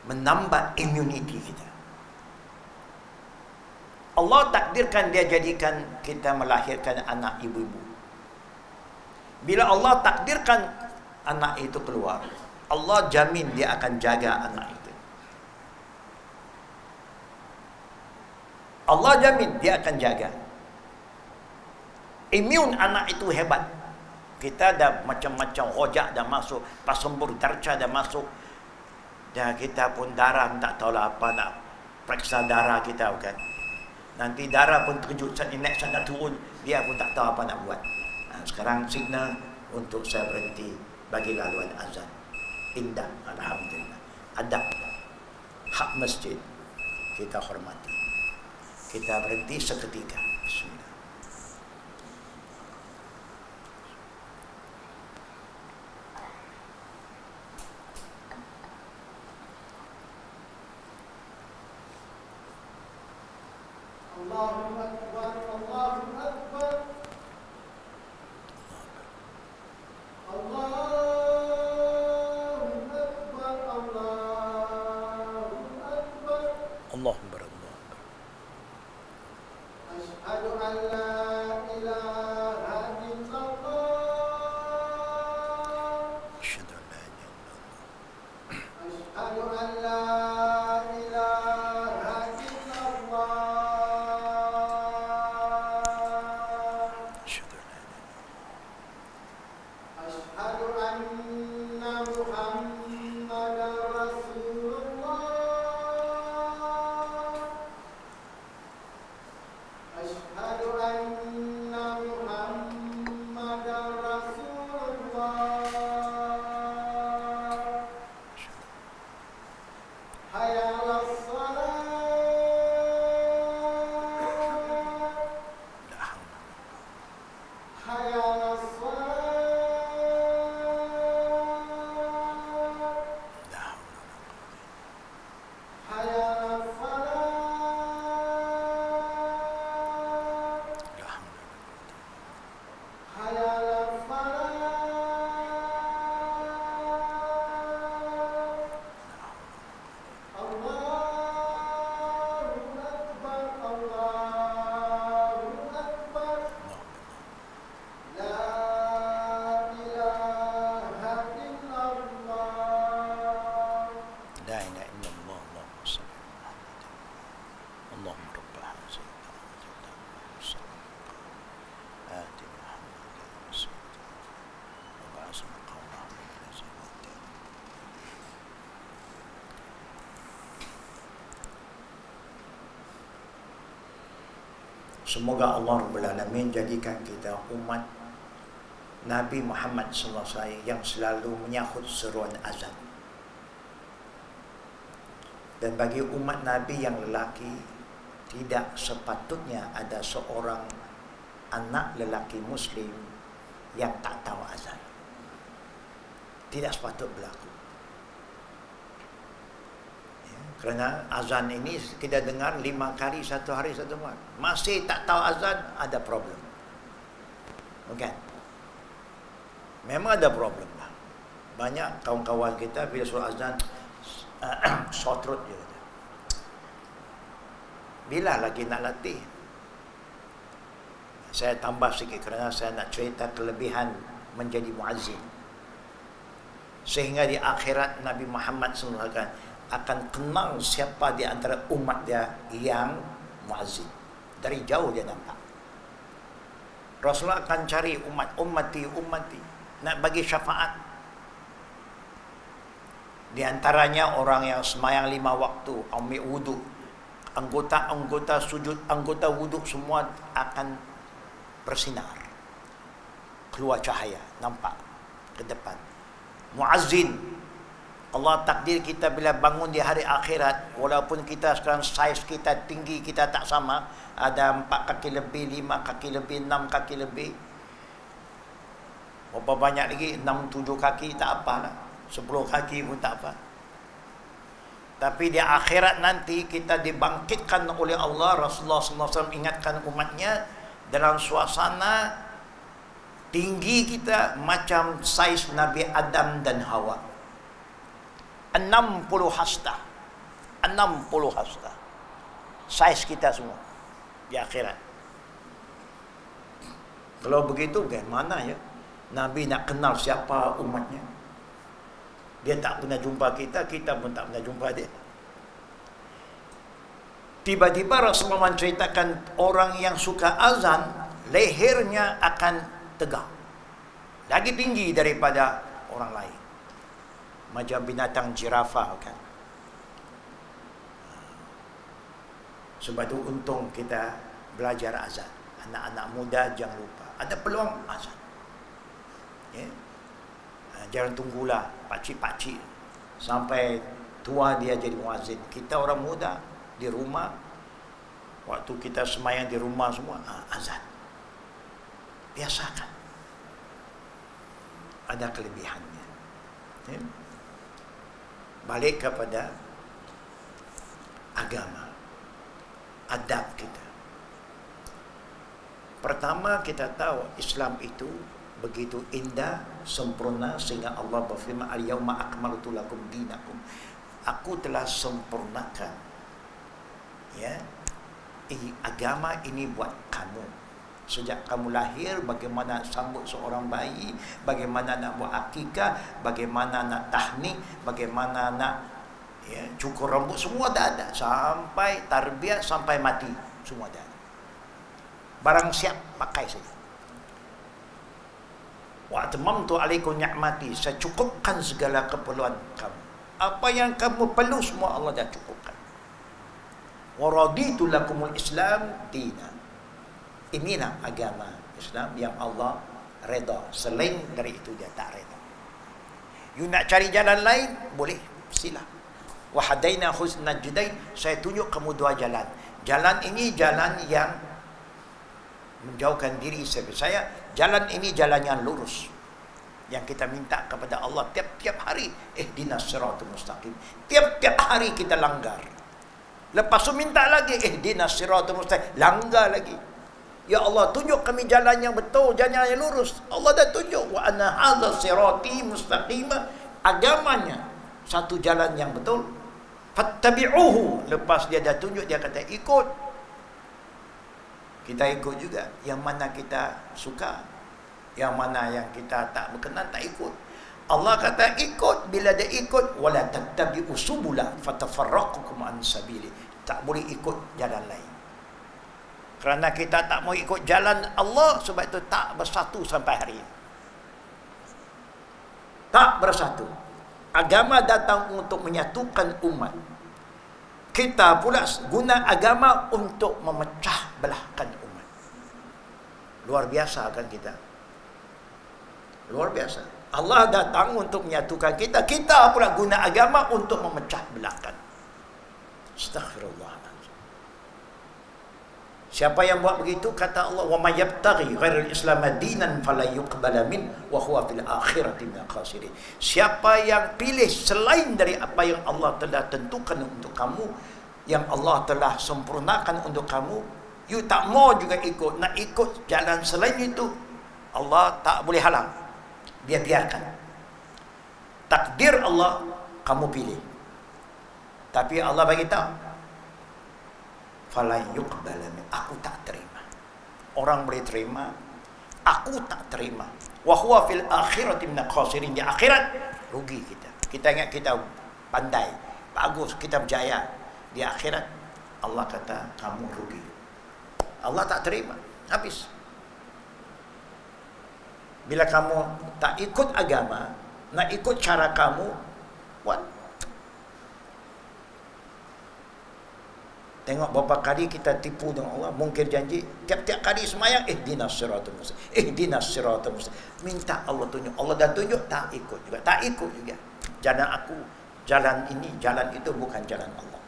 menambah immunity kita. Allah takdirkan dia jadikan kita melahirkan anak ibu-ibu. Bila Allah takdirkan anak itu keluar, Allah jamin dia akan jaga anak itu. Allah jamin dia akan jaga. Imun anak itu hebat. Kita dah macam-macam rojak dah masuk, pasembur darca dah masuk. Dan kita pun darah tak tahulah apa nak periksa darah kita kan. Nanti darah pun terkejut, naik sana turun, dia pun tak tahu apa nak buat. Sekarang signal untuk saya berhenti bagi laluan azan. Indah, alhamdulillah. Adab, hak masjid kita hormati. Kita berhenti seketika. Bismillah. Allahu Akbar, Allahu Akbar. Allahu Akbar, Allahu Akbar. Allah berallah. Asyhadu an la ilaha illallah. Asyhadu an la ilaha illallah. Asyhadu an la ilaha illallah. Asyhadu an la ilaha Asyhadu anna Muhammadar Rasulullah. Asyhadu anna Muhammadar Rasulullah. Hayya 'alas salat. la hawla Hayya 'alas salat. la hawla Hayya 'alas salat. la hawla Hayya 'alas salat. Allahu Akbar, Allahu Akbar. La ilaha illallah. لا إله إلا الله اللهم صل على محمد اللهم رب هذه الدعوة والصلاة آت محمد وسيلة وبعث مقامه الذي وعدته. Semoga Allah Rabbul Alamin jadikan kita umat Nabi Muhammad SAW yang selalu menyahut seruan azan. Dan bagi umat Nabi yang lelaki, tidak sepatutnya ada seorang anak lelaki Muslim yang tak tahu azan. Tidak sepatut berlaku. Ya, kerana azan ini kita dengar 5 kali satu hari satu malam. Masih tak tahu azan, ada problem. Bukan? Memang ada problem lah. Banyak kawan-kawan kita bila suruh azan sore throat je kata. Bila lagi nak latih? Saya tambah sikit kerana saya nak cerita kelebihan menjadi muazzin. Sehingga di akhirat Nabi Muhammad SAW akan kenal siapa di antara umat dia yang muazzin. Dari jauh dia nampak. Rasulullah akan cari ummati nak bagi syafaat. Di antaranya orang yang semayang 5 waktu, ambil wuduk, anggota-anggota sujud, anggota wuduk semua akan bersinar, keluar cahaya, nampak ke depan. Muazzin, Allah takdir kita bila bangun di hari akhirat, walaupun kita sekarang saiz kita tinggi, kita tak sama, ada 4 kaki lebih, 5 kaki lebih, 6 kaki lebih, berapa banyak lagi, 6-7 kaki, tak apalah. 10 kaki pun tak apa. Tapi di akhirat nanti kita dibangkitkan oleh Allah. Rasulullah SAW ingatkan umatnya dalam suasana tinggi kita macam saiz Nabi Adam dan Hawa. 60 hasta. 60 hasta. Saiz kita semua di akhirat. Kalau begitu bagaimana ya Nabi nak kenal siapa umatnya? Dia tak pernah jumpa kita, kita pun tak pernah jumpa dia. Tiba-tiba Rasulullah menceritakan orang yang suka azan, lehernya akan tegak, lagi tinggi daripada orang lain, macam binatang jirafah kan. Sebab itu untung kita belajar azan. Anak-anak muda jangan lupa, ada peluang azan, ya? Jangan tunggulah pakcik-pakcik sampai tua dia jadi muazzin. Kita orang muda di rumah, waktu kita semayang di rumah semua, azan. Biasakan. Ada kelebihannya. Ya? Balik kepada agama, adab kita. Pertama, kita tahu Islam itu begitu indah, sempurna, sehingga Allah berfirman, al-yawma akmaltu lakum dinakum. Aku telah sempurnakan, ya, agama ini buat kamu. Sejak kamu lahir, bagaimana sambut seorang bayi, bagaimana nak buat akikah, bagaimana nak tahnik, bagaimana nak, ya, cukur rambut, semua dah ada. Sampai tarbiyah, sampai mati, semua dah ada. Barang siap, pakai saja. Wa atmamtu alaikum ni'mati, saya cukupkan segala keperluan kamu. Apa yang kamu perlu semua Allah dah cukupkan. Wa raditu lakumul Islam dina. Inilah agama Islam yang Allah reda. Selain dari itu dia tak reda. You nak cari jalan lain, boleh, sila. Wa hadaina husnal najdain, saya tunjuk kamu dua jalan. Jalan ini jalan yang menjauhkan diri saya. Jalan ini jalan yang lurus, yang kita minta kepada Allah tiap-tiap hari, ihdinas siratal mustaqim. Tiap-tiap hari kita langgar. Lepas tu minta lagi, ihdinas siratal mustaqim, langgar lagi. Ya Allah, tunjuk kami jalan yang betul, jalan yang lurus. Allah dah tunjuk, wa anna hadza sirati mustaqima, agamanya satu jalan yang betul. Fattabi'uhu, lepas dia dah tunjuk, dia kata ikut. Kita ikut juga. Yang mana kita suka, yang mana yang kita tak berkenan, tak ikut. Allah kata ikut. Bila dia ikut, wala tattabi'u subula fatafarraqakum an sabili, tak boleh ikut jalan lain. Kerana kita tak mau ikut jalan Allah, sebab itu tak bersatu sampai hari ini. Tak bersatu. Agama datang untuk menyatukan umat. Kita pula guna agama untuk memecah belahkan umat. Luar biasa kan kita? Luar biasa. Allah datang untuk menyatukan kita. Kita pula guna agama untuk memecah belahkan. Astaghfirullah. Siapa yang buat begitu, kata Allah, wa may yabtaghi ghairal islam dinan fala yuqbala min wa huwa fil akhirati minal khasirin. Siapa yang pilih selain dari apa yang Allah telah tentukan untuk kamu, yang Allah telah sempurnakan untuk kamu, you tak mau juga ikut, nak ikut jalan selain itu, Allah tak boleh halang. Dia biarkan. Takdir Allah, kamu pilih. Tapi Allah bagi tahu, fala yuqbala min, aku tak terima. Orang boleh terima, aku tak terima. Wa huwa fil akhirati minal khasirin, di akhirat rugi kita. Kita ingat kita pandai, bagus, kita berjaya. Di akhirat Allah kata kamu rugi. Allah tak terima, habis. Bila kamu tak ikut agama, nak ikut cara kamu, what? Tengok berapa kali kita tipu dengan Allah, mungkir janji. Tiap-tiap kali semayang, ihdinas siratal mustaqim, ihdinas siratal mustaqim. Minta Allah tunjuk. Allah dah tunjuk, tak ikut juga. Tak ikut juga. Jalan aku, jalan ini, jalan itu bukan jalan Allah.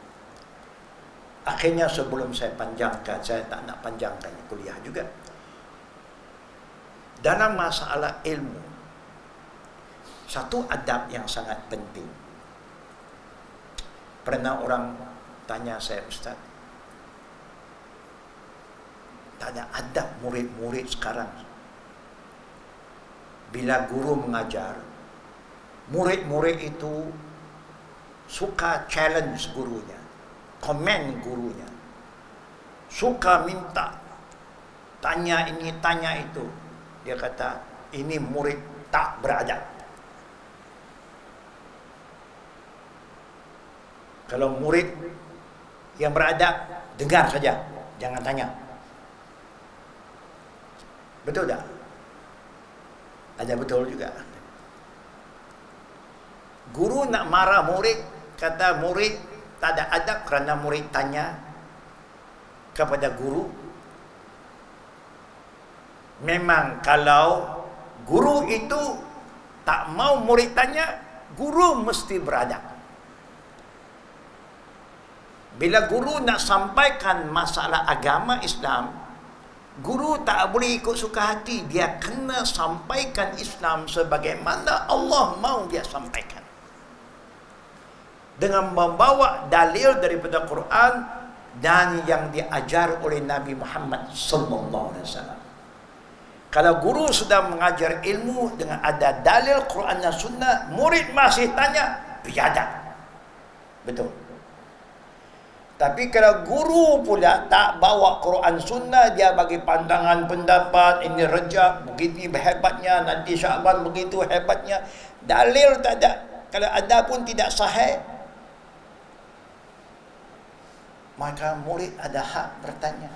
Akhirnya sebelum saya panjangkan, saya tak nak panjangkan kuliah juga. Dalam masalah ilmu, satu adab yang sangat penting. Pernah orang tanya saya, Ustaz, tak ada adab murid-murid sekarang. Bila guru mengajar, murid-murid itu suka challenge gurunya, komen gurunya, suka minta, tanya ini, tanya itu. Dia kata, ini murid tak beradab. Kalau murid yang beradab, dengar saja, jangan tanya. Betul tak? Ada betul juga. Guru nak marah murid, kata murid tak ada adab kerana murid tanya kepada guru. Memang kalau guru itu tak mau murid tanya, guru mesti beradab. Bila guru nak sampaikan masalah agama Islam, guru tak boleh ikut suka hati. Dia kena sampaikan Islam sebagaimana Allah mau dia sampaikan, dengan membawa dalil daripada Quran dan yang diajar oleh Nabi Muhammad sallallahu alaihi wasallam. Kalau guru sudah mengajar ilmu dengan ada dalil Quran dan Sunnah, murid masih tanya, biadab. Betul. Tapi kalau guru pula tak bawa Quran Sunnah, dia bagi pandangan pendapat, ini Rejab begitu hebatnya, nanti Syaban begitu hebatnya, dalil tak ada. Kalau ada pun tidak sahih, maka murid ada hak bertanya.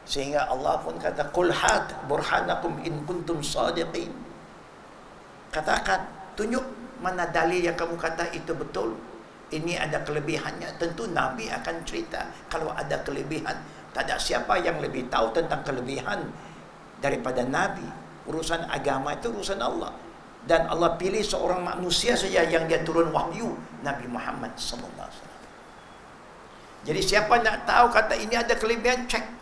Sehingga Allah pun kata, qul hat burhanakum in kuntum sadiqin. Katakan, tunjuk mana dalil yang kamu kata itu betul. Ini ada kelebihannya. Tentu Nabi akan cerita kalau ada kelebihan. Tak ada siapa yang lebih tahu tentang kelebihan daripada Nabi. Urusan agama itu urusan Allah. Dan Allah pilih seorang manusia saja yang dia turun wahyu, Nabi Muhammad SAW. Jadi siapa nak tahu kata ini ada kelebihan, cek.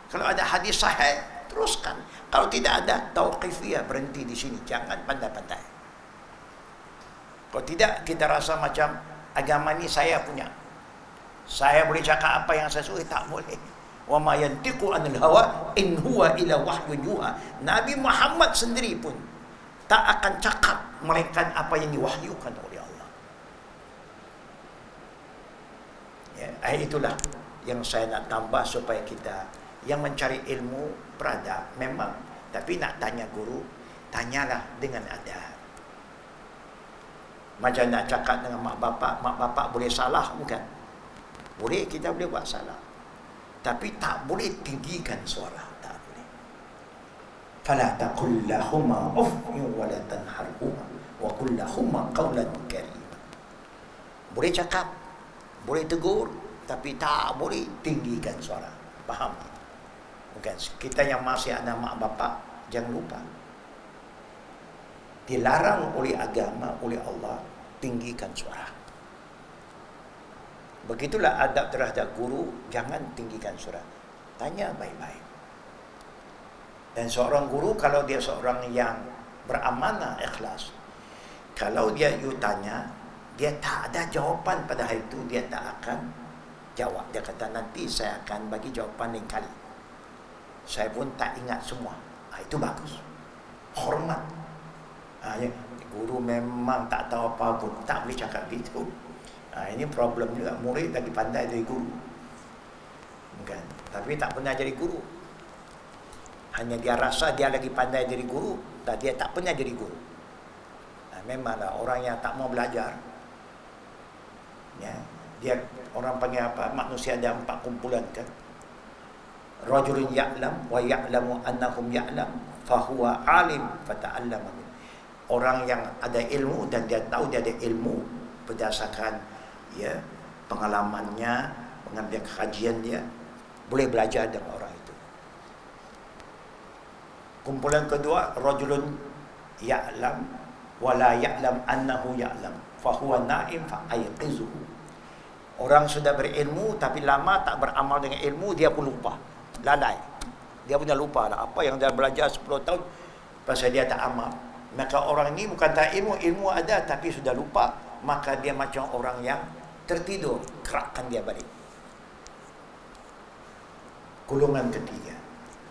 Kalau ada hadis sahih, teruskan. Kalau tidak ada, tauqifiyah, berhenti di sini. Jangan pandai-pandai. Kalau tidak, kita rasa macam agama ni saya punya. Saya boleh cakap apa yang saya suka, tak boleh. Wa ma yantiqu anil hawa in huwa ila wahyun yuha. Nabi Muhammad sendiri pun tak akan cakap melainkan apa yang diwahyukan oleh Allah. Ya, itulah yang saya nak tambah supaya kita yang mencari ilmu beradab memang, tapi nak tanya guru, tanyalah dengan adab. Macam nak cakap dengan mak bapak boleh salah bukan? Boleh, kita boleh buat salah. Tapi tak boleh tinggikan suara, tak boleh. Fala taqul lahuma uffin wa la tanharhuma wa qul lahuma qawlan karima. Boleh cakap, boleh tegur, tapi tak boleh tinggikan suara. Faham? Bukan, kita yang masih ada mak bapak, jangan lupa. Dilarang oleh agama, oleh Allah, tinggikan suara. Begitulah adab terhadap guru, jangan tinggikan suara. Tanya baik-baik. Dan seorang guru, kalau dia seorang yang beramanah, ikhlas, kalau dia you tanya, dia tak ada jawapan pada hari itu, dia tak akan jawab. Dia kata, nanti saya akan bagi jawapan lain kali. Saya pun tak ingat semua. Itu bagus. Hormat. Ya, guru memang tak tahu apa pun, tak boleh cakap gitu. Ini problem juga. Murid lagi pandai dari guru, bukan? Tapi tak pernah jadi guru. Hanya dia rasa dia lagi pandai dari guru, dan dia tak pernah jadi guru. Memanglah orang yang tak mau belajar. Ya, dia orang panggil apa? Manusia ada 4 kumpulan kan. Rajulun ya'lam wa ya'lamu annahum ya'lam fahuwa alim fata'allama. Orang yang ada ilmu dan dia tahu dia ada ilmu berdasarkan ya pengalamannya, mengambil kajian dia, boleh belajar dengan orang itu. Kumpulan kedua, rajulun ya'lam wa la ya'lam annahu ya'lam fahuwa na'im fa'ayqizuhu. Orang sudah berilmu tapi lama tak beramal dengan ilmu, dia pun lupa, lalai. Dia punya lupa lah apa yang dia belajar 10 tahun, pasal dia tak amal. Maka orang ini bukan tak ilmu, ilmu ada tapi sudah lupa. Maka dia macam orang yang tertidur, kerakkan dia balik. Golongan ketiga,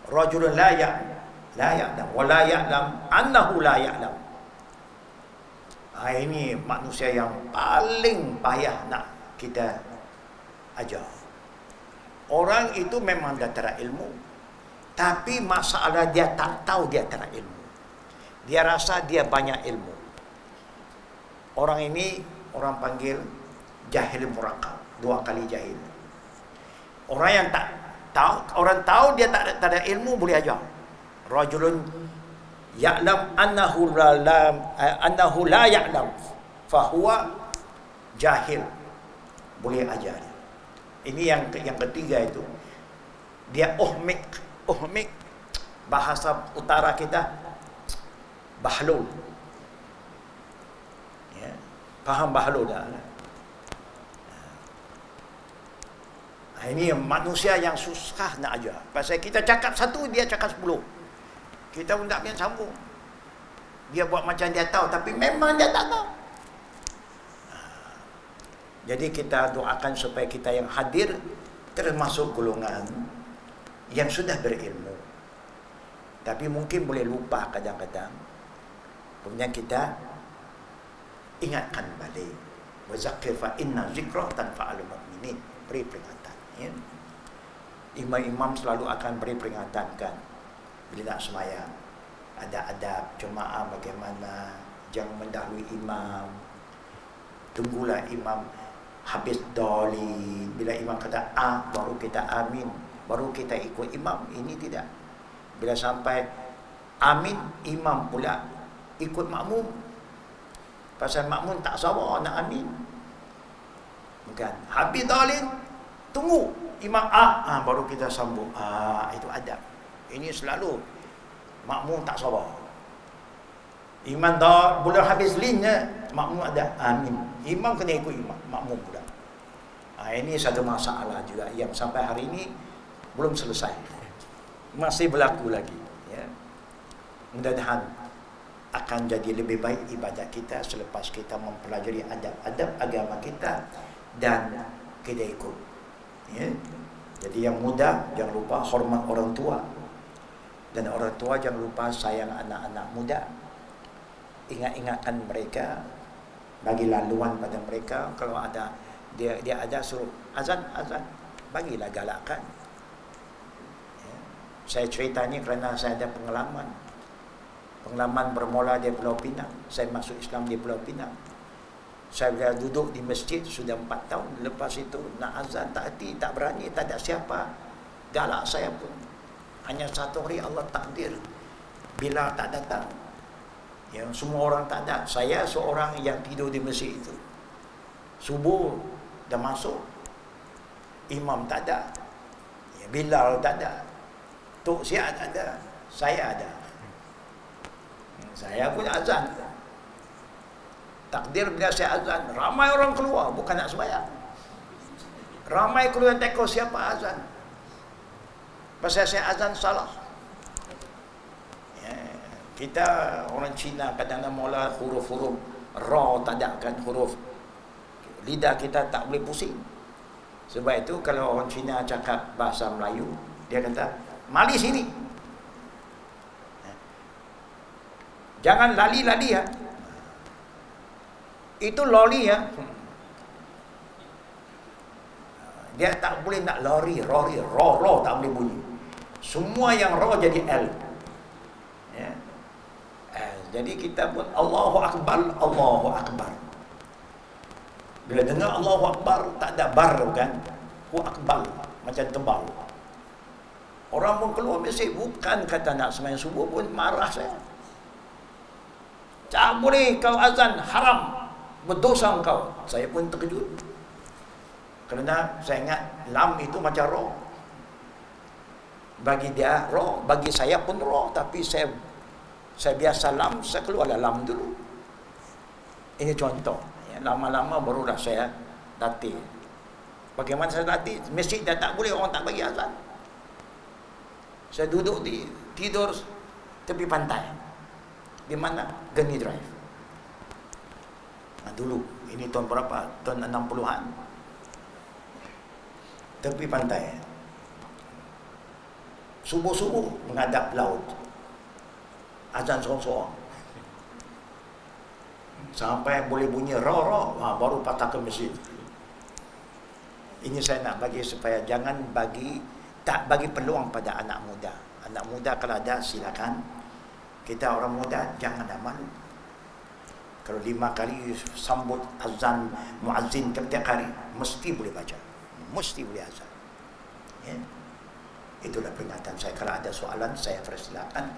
rajulun la ya'lam wa la ya'lam annahu la ya'lam. Ini manusia yang paling payah nak kita ajar. Orang itu memang dah tera ilmu, tapi masalah dia tak tahu dia tera ilmu. Dia rasa dia banyak ilmu. Orang ini orang panggil jahil murakkab, 2 kali jahil. Orang yang tak tahu, orang tahu dia tak ada ilmu boleh ajar. Rajulun ya'lam annahu la ya'lam fahuwa jahil, boleh ajar dia. Ini yang ketiga itu, dia uhmik bahasa utara kita bahlul. Ya, faham bahlul dah. Ini manusia yang susah nak ajar. Pasal kita cakap satu, dia cakap 10. Kita pun tak boleh sambung. Dia buat macam dia tahu, tapi memang dia tak tahu. Jadi kita doakan supaya kita yang hadir termasuk golongan yang sudah berilmu. Tapi mungkin boleh lupa kadang-kadang. Kemudian kita ingatkan balik. Wa zakir fa inna zikra tanfa'ul mu'minin. Beri peringatan. Ya. Imam-imam selalu akan beri peringatan kan. Bila nak semayang, ada adab jemaah bagaimana, jangan mendahului imam. Tunggulah imam habis doli. Bila imam kata baru kita amin, baru kita ikut imam. Ini tidak. Bila sampai amin, imam pula ikut makmum. Pasal makmum tak sabar nak amin. Bukan. Habis doli, tunggu imam baru kita sambung. Itu adab. Ini selalu makmum tak sabar. Imam dah boleh habis linnya, makmum ada amin. Imam kena ikut imam, makmum pula. Ini satu masalah juga yang sampai hari ini belum selesai. Masih berlaku lagi. Ya. Mudah-mudahan akan jadi lebih baik ibadat kita selepas kita mempelajari adab-adab agama kita dan kita ikut. Ya. Jadi yang muda jangan lupa hormat orang tua. Dan orang tua jangan lupa sayang anak-anak muda. Ingat-ingatkan mereka, bagi laluan pada mereka. Kalau ada dia ada suruh azan, bagilah galakkan. Ya. Saya cerita ni kerana saya ada pengalaman. Pengalaman bermula di Pulau Pinang. Saya masuk Islam di Pulau Pinang. Saya bila duduk di masjid sudah 4 tahun. Lepas itu nak azan tak hati, tak berani, tak ada siapa galak saya pun. Hanya satu hari Allah takdir Bilal tak datang, yang semua orang tak ada. Saya seorang yang tidur di masjid itu. Subuh dah masuk, imam tak ada, Bilal tak ada, Tok Siap tak ada, saya ada. Saya pun azan. Takdir bila saya azan, ramai orang keluar, bukan nak sembahyang. Ramai keluar tengok siapa azan. Pasal saya azan salah. Ya, kita orang Cina kadang-kadang mula huruf-huruf ra tak ada kan, huruf lidah kita tak boleh pusing. Sebab itu kalau orang Cina cakap bahasa Melayu, dia kata mali sini. Ya. Jangan lali-lali ya. Itu loli ya. Dia tak boleh nak lori, ro tak boleh bunyi. Semua yang ro jadi L. Ya. Jadi kita pun Allahu Akbar, Allahu Akbar. Bila dengar Allahu Akbar tak ada bar kan? Hu Akbar macam tebal. Orang pun keluar masjid bukan kata nak sembahyang subuh pun marah saya. Tak boleh kau azan, haram, berdosa engkau. Saya pun terkejut. Kerana saya ingat lam itu macam roh. Bagi dia roh, bagi saya pun roh. Tapi saya biasa lam, saya keluarlah lam dulu. Ini contoh. Ya, lama-lama barulah saya latih. Bagaimana saya latih? Masjid dah tak boleh, orang tak bagi azan. Saya duduk tidur tepi pantai. Di mana? Geni Drive. Dulu, ini tahun berapa? Tahun 60-an. Tepi pantai. Subuh-subuh menghadap laut. Azan sorang-sorang. Sampai boleh bunyi ra-ra, baru patah ke masjid. Ini saya nak bagi supaya jangan tak bagi peluang pada anak muda. Anak muda kalau ada silakan. Kita orang muda jangan ada malu. Kalau 5 kali sambut azan muazzin tiap hari, mesti boleh baca, mesti boleh azan. Ya. Itulah peringatan saya. Kalau ada soalan, saya persilakan.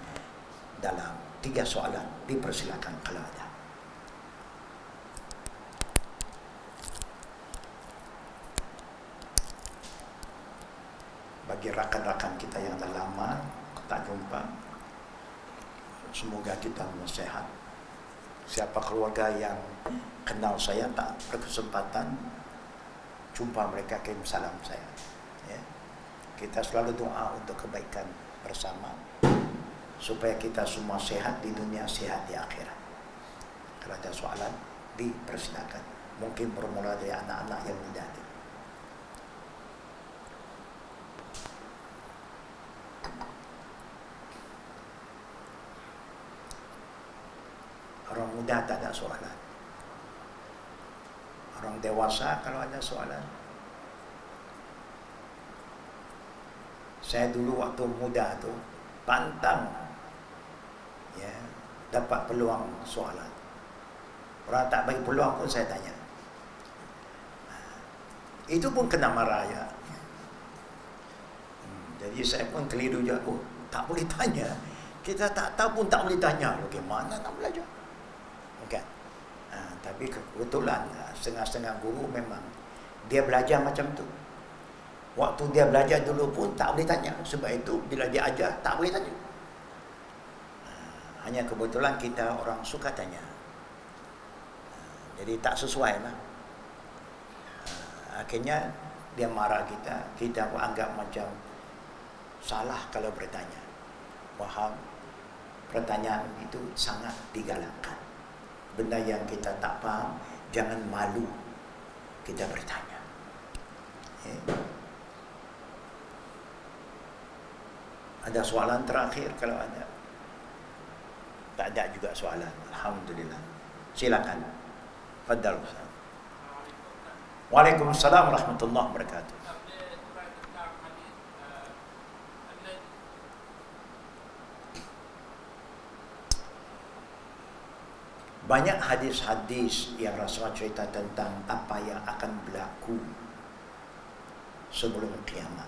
Dalam 3 soalan, dipersilakan kalau ada. Bagi rakan-rakan kita yang dah lama tak jumpa, semoga kita sehat. Siapa keluarga yang kenal saya tak berkesempatan jumpa mereka, kirim salam saya. Ya. Kita selalu doa untuk kebaikan bersama, supaya kita semua sehat di dunia, sehat di akhirat. Kalau ada soalan, dipersilakan. Mungkin bermula dari anak-anak yang muda. Orang muda tak ada soalan. Orang dewasa kalau ada soalan. Saya dulu waktu muda tu pantang, ya, dapat peluang soalan. Orang tak bagi peluang pun saya tanya. Itu pun kena marah ya. Jadi saya pun keliru juga. Oh, tak boleh tanya. Kita tak tahu pun tak boleh tanya. Bagaimana nak belajar? Kan? Tapi kebetulan setengah-setengah guru memang dia belajar macam tu. Waktu dia belajar dulu pun tak boleh tanya. Sebab itu bila dia ajar tak boleh tanya. Hanya kebetulan kita orang suka tanya. Jadi tak sesuai lah. Akhirnya dia marah kita. Kita anggap macam salah kalau bertanya. Faham? Pertanyaan itu sangat digalakkan. Benda yang kita tak faham, jangan malu kita bertanya. Ada soalan terakhir kalau ada? Tak ada juga soalan. Alhamdulillah. Silakan. Fadal. Waalaikumsalam warahmatullahi wabarakatuh. Banyak hadis-hadis yang Rasulullah cerita tentang apa yang akan berlaku sebelum kiamat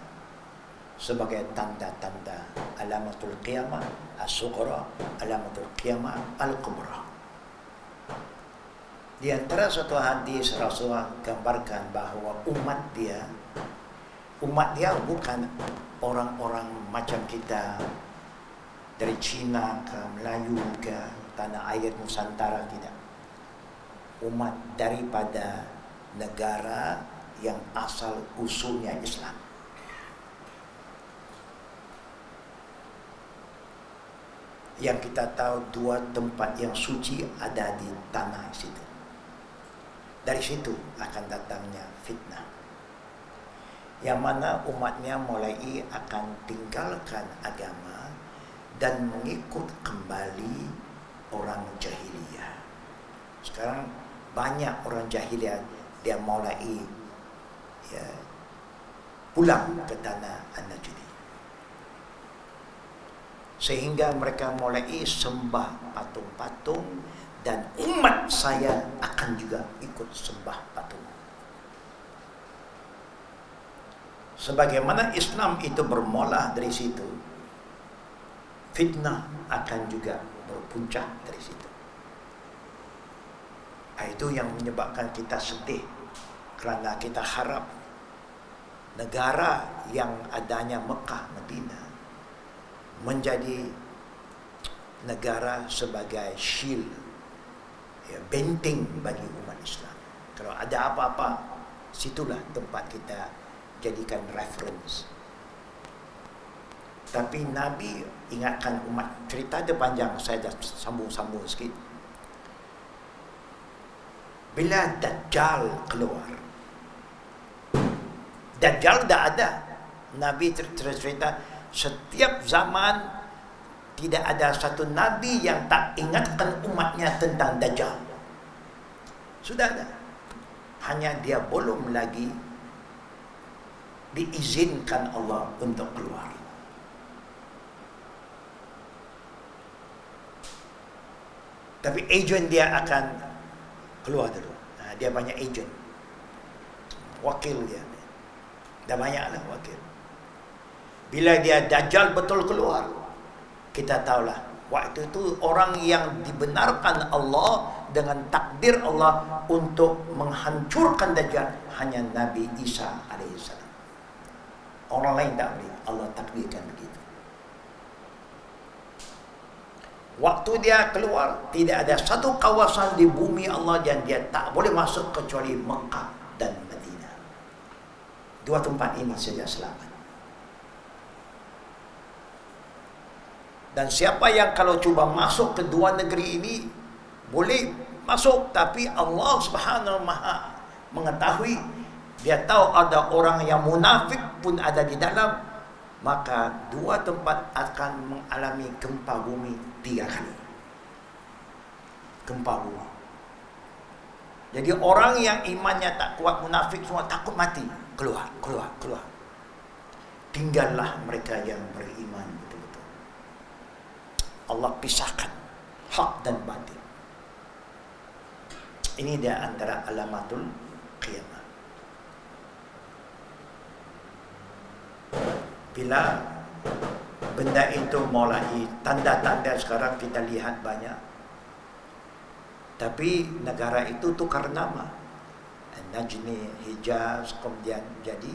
sebagai tanda-tanda alamatul qiyamah as-sughra, alamatul qiyamah al-kubra. Di antara suatu hadis Rasulullah gambarkan bahawa umat dia bukan orang-orang macam kita dari Cina ke Melayu ke tanah air Nusantara, tidak. Umat daripada negara yang asal usulnya Islam. Yang kita tahu 2 tempat yang suci ada di tanah situ. Dari situ akan datangnya fitnah, yang mana umatnya mulai akan tinggalkan agama dan mengikut kembali orang jahiliyah. Sekarang banyak orang jahiliyah dia mulai pulang ke tanah An-Najdi, sehingga mereka mulai sembah patung-patung, dan umat saya akan juga ikut sembah patung. Sebagaimana Islam itu bermula dari situ, fitnah akan juga berpuncak dari situ. Itu yang menyebabkan kita sedih, kerana kita harap negara yang adanya Mekah, Madinah menjadi negara sebagai shield, benteng bagi umat Islam. Kalau ada apa-apa, situlah tempat kita jadikan reference. Tapi Nabi ingatkan umat, cerita dia panjang, saya dah sambung-sambung sikit. Bila Dajjal keluar, Dajjal dah ada. Nabi cerita setiap zaman tidak ada satu Nabi yang tak ingatkan umatnya tentang Dajjal. Sudah ada. Hanya dia belum lagi diizinkan Allah untuk keluar. Tapi agent dia akan keluar dulu. Dia banyak agent, wakil dia. Dah banyaklah wakil. Bila dia Dajjal betul keluar, kita tahulah waktu itu orang yang dibenarkan Allah dengan takdir Allah untuk menghancurkan Dajjal hanya Nabi Isa alaihissalam. Orang lain tak boleh. Allah takdirkan begitu. Waktu dia keluar, tidak ada satu kawasan di bumi Allah yang dia tak boleh masuk kecuali Mekah dan Madinah. Dua tempat ini saja selamat. Dan siapa yang kalau cuba masuk ke dua negeri ini, boleh masuk, tapi Allah Subhanahu Maha mengetahui. Dia tahu ada orang yang munafik pun ada di dalam. Maka dua tempat akan mengalami gempa bumi 3 kali. Gempa bumi. Jadi orang yang imannya tak kuat, munafik semua takut mati. Keluar. Tinggallah mereka yang beriman betul-betul. Allah pisahkan hak dan batil. Ini dia antara alamatul qiyamah. Bila benda itu mulai, tanda-tanda sekarang kita lihat banyak. Tapi negara itu tukar nama. Najni, Hijaz, kemudian jadi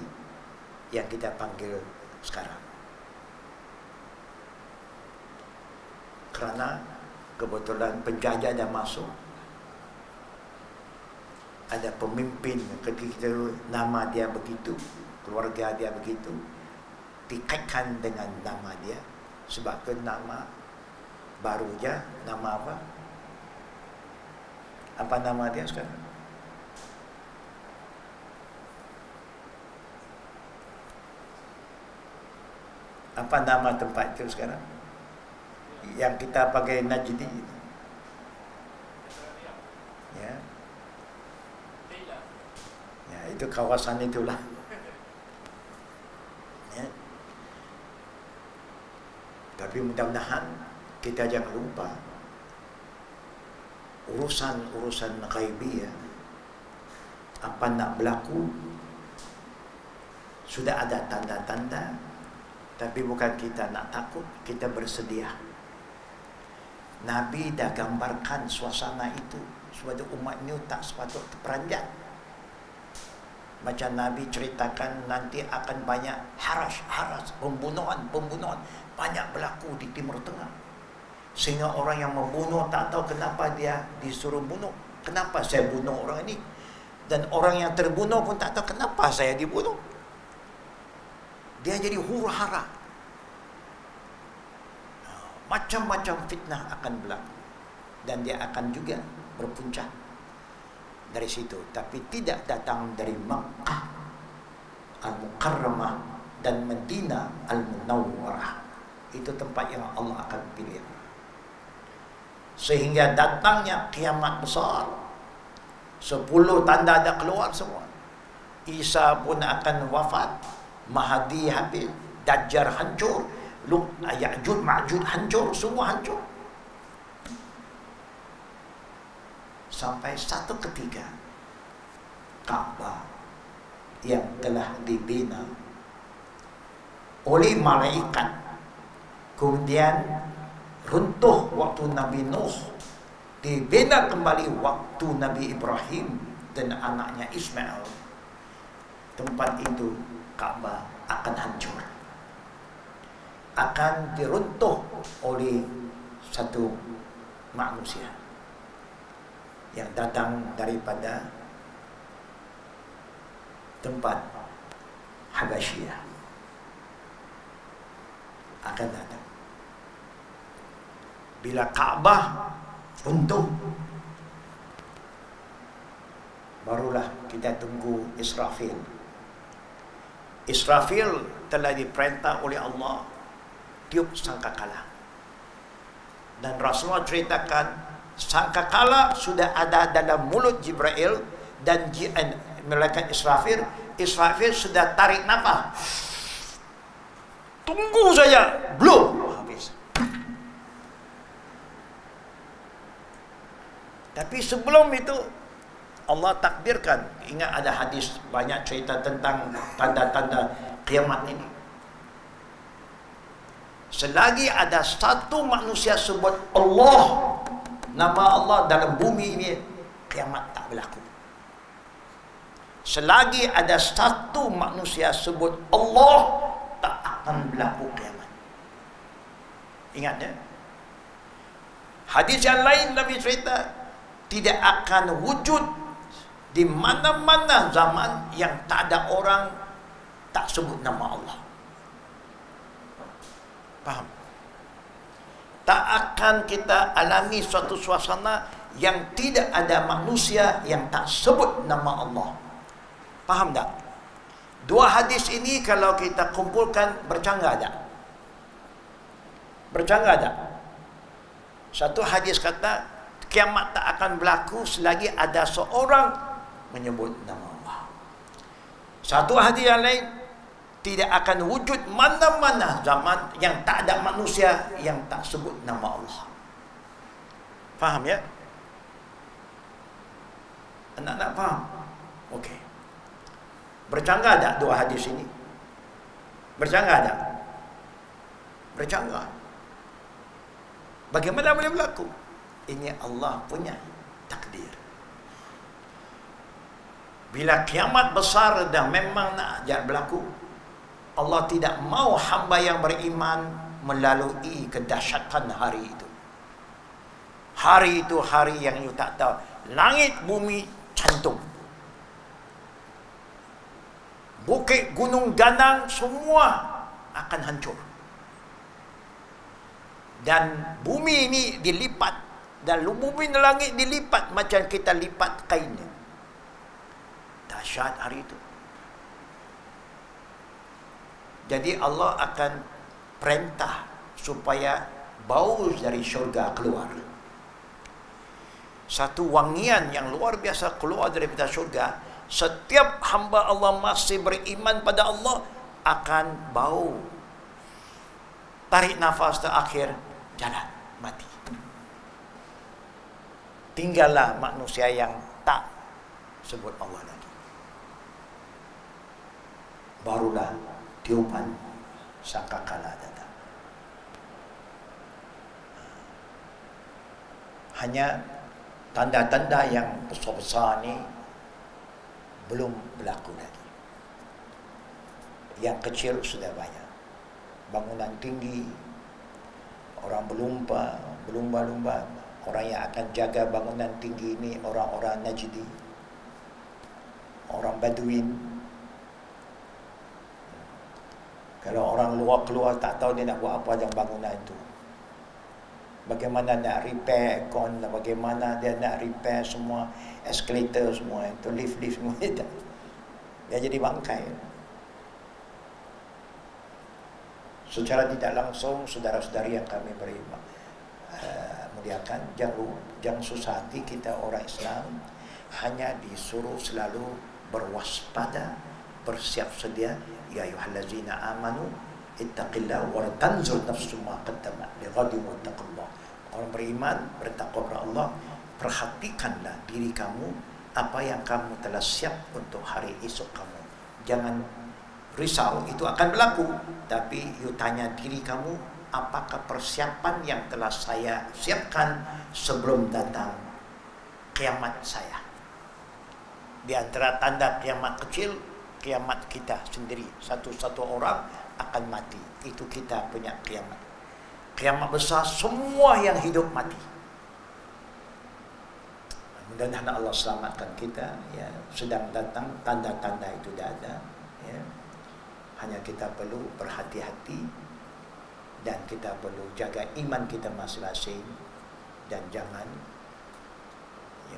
yang kita panggil sekarang. Kerana kebetulan penjajah dah masuk. Ada pemimpin ketika itu nama dia begitu, keluarga dia begitu, dikaitkan dengan nama dia. Sebab itu nama baru je. Nama apa? Apa nama dia sekarang? Apa nama tempat itu sekarang? Yang kita pakai Najdi. Ya. Ya, itu kawasan itulah. Ya. Tapi mudah-mudahan kita jangan lupa urusan ghaibiyah, apa nak berlaku sudah ada tanda-tanda. Tapi bukan kita nak takut, kita bersedia. Nabi dah gambarkan suasana itu supaya umat ini tak sepatut terperanjat. Macam Nabi ceritakan nanti akan banyak haras, pembunuhan banyak berlaku di Timur Tengah. Sehingga orang yang membunuh tak tahu kenapa dia disuruh bunuh. Kenapa saya bunuh orang ini? Dan orang yang terbunuh pun tak tahu kenapa saya dibunuh. Dia jadi huru-hara. Macam-macam fitnah akan berlaku. Dan dia akan juga berpuncak dari situ. Tapi tidak datang dari Makkah Al-Mukarramah dan Madinah Al-Munawwarah. Itu tempat yang Allah akan pilih. Sehingga datangnya kiamat besar. 10 tanda dah keluar semua. Isa pun akan wafat. Mahdi habis. Dajjal hancur. Ya'juj Ma'juj hancur. Semua hancur. Sampai satu ketika Ka'bah yang telah dibina oleh malaikat kemudian runtuh waktu Nabi Nuh, dibina kembali waktu Nabi Ibrahim dan anaknya Ismail. Tempat itu Ka'bah akan hancur, akan diruntuh oleh satu manusia yang datang daripada tempat Habasyah. Akan datang. Bila Ka'bah runtuh, barulah kita tunggu Israfil. Israfil telah diperintah oleh Allah tiup sangkakala. Dan Rasulullah ceritakan sangkakala sudah ada dalam mulut Jibril dan malaikat Israfil. Israfil sudah tarik nafas. Tunggu saja, belum habis. Tapi sebelum itu Allah takdirkan. Ingat ada hadis banyak cerita tentang tanda-tanda kiamat ini. Selagi ada satu manusia sebut Allah, nama Allah dalam bumi ini, kiamat tak berlaku. Selagi ada satu manusia sebut Allah, tak akan berlaku kiamat. Ingat ya. Hadis yang lain Nabi cerita, tidak akan wujud di mana-mana zaman yang tak ada orang tak sebut nama Allah. Faham? Tak akan kita alami suatu suasana yang tidak ada manusia yang tak sebut nama Allah. Faham tak? Dua hadis ini kalau kita kumpulkan bercanggah tak? Bercanggah tak? Satu hadis kata kiamat tak akan berlaku selagi ada seorang menyebut nama Allah. Satu hadis yang lain, tidak akan wujud mana-mana zaman yang tak ada manusia yang tak sebut nama Allah. Faham ya? Anak-anak faham? Okey. Bercanggah tak dua hadis ini? Bercanggah tak? Bercanggah. Bagaimana boleh berlaku? Ini Allah punya takdir. Bila kiamat besar dan memang nak berlaku, Allah tidak mau hamba yang beriman melalui kedahsyatan hari itu. Hari itu hari yang you tak tahu. Langit bumi cantum. Bukit gunung ganang semua akan hancur. Dan bumi ini dilipat. Dan bumi dan langit dilipat macam kita lipat kainnya. Dahsyat hari itu. Jadi Allah akan perintah supaya bau dari syurga keluar. Satu wangian yang luar biasa keluar daripada syurga. Setiap hamba Allah masih beriman pada Allah akan bau. Tarik nafas terakhir, jalan, mati. Tinggallah manusia yang tak sebut Allah lagi. Barulah tiupan sangkakala datang. Hanya tanda-tanda yang besar-besar ni belum berlaku lagi. Yang kecil sudah banyak. Bangunan tinggi, orang berlumba-lumba. Orang yang akan jaga bangunan tinggi ini orang-orang Najdi, orang Baduin. Kalau orang luar keluar tak tahu dia nak buat apa dengan bangunan itu. Bagaimana nak repair aircon, bagaimana dia nak repair semua escalator semua itu, lift semua itu. Dia jadi bangkai. Secara tidak langsung saudara-saudari yang kami beri muliakan, jangan susah hati kita orang Islam, hanya disuruh selalu berwaspada, bersiap sedia. Ya ayyuhallazina amanu ittaqillaha wa tanzur nafsum ma qaddamat lighadin wattaqullah. Orang beriman bertakwa kepada Allah, perhatikanlah diri kamu apa yang kamu telah siap untuk hari esok kamu. Jangan risau itu akan berlaku, tapi you tanya diri kamu, apakah persiapan yang telah saya siapkan sebelum datang kiamat saya. Di antara tanda kiamat kecil, kiamat kita sendiri. Satu-satu orang akan mati. Itu kita punya kiamat. Kiamat besar, semua yang hidup mati. Mudah-mudahan Allah selamatkan kita. Ya, sedang datang, tanda-tanda itu dah ada. Ya. Hanya kita perlu berhati-hati dan kita perlu jaga iman kita masing-masing dan jangan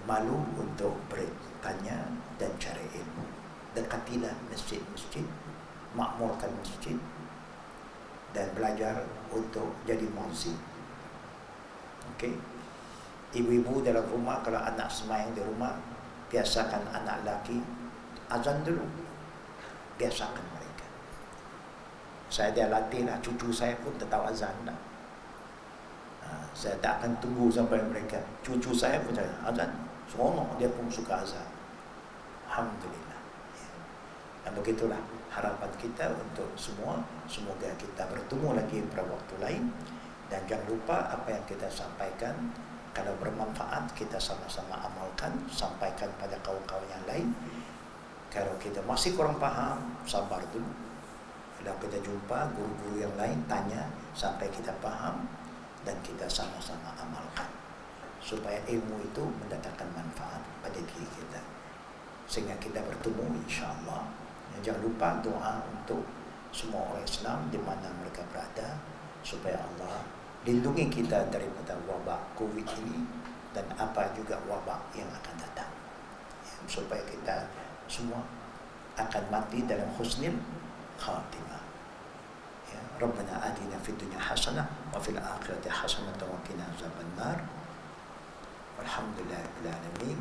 malu untuk bertanya dan cari ilmu. Dekatilah masjid-masjid, makmurkan masjid dan belajar untuk jadi muazzin. Okey. Ibu-ibu dalam rumah kalau anak sembahyang di rumah, biasakan anak lelaki azan dulu. Biasakan mereka. Saya dah latihlah cucu saya pun tak tahu azan dah. Saya tak akan tunggu sampai mereka. Cucu saya pun azan. Seronok dia pun suka azan. Alhamdulillah. Dan begitulah harapan kita untuk semua. Semoga kita bertemu lagi pada waktu lain. Dan jangan lupa apa yang kita sampaikan, kalau bermanfaat kita sama-sama amalkan, sampaikan pada kawan-kawan yang lain. Kalau kita masih kurang paham, sabar dulu. Kalau kita jumpa guru-guru yang lain, tanya sampai kita paham dan kita sama-sama amalkan, supaya ilmu itu mendatangkan manfaat pada diri kita, sehingga kita bertemu insya-Allah. Jangan lupa doa untuk semua orang Islam di mana mereka berada, supaya Allah lindungi kita daripada wabak Covid ini dan apa juga wabak yang akan datang, supaya kita semua akan mati dalam husnul khatimah. Ya, Rabbana atina fid dunya hasanah wa fil akhirati hasanah wa qina azabannar. Walhamdulillahirabbil alamin.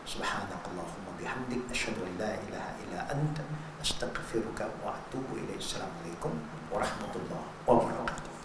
Subhanakallahumma bihamdik asyhadu an la ilaha illa anta astaghfiruka wa atubu ilaik. Assalamualaikum warahmatullahi wabarakatuh.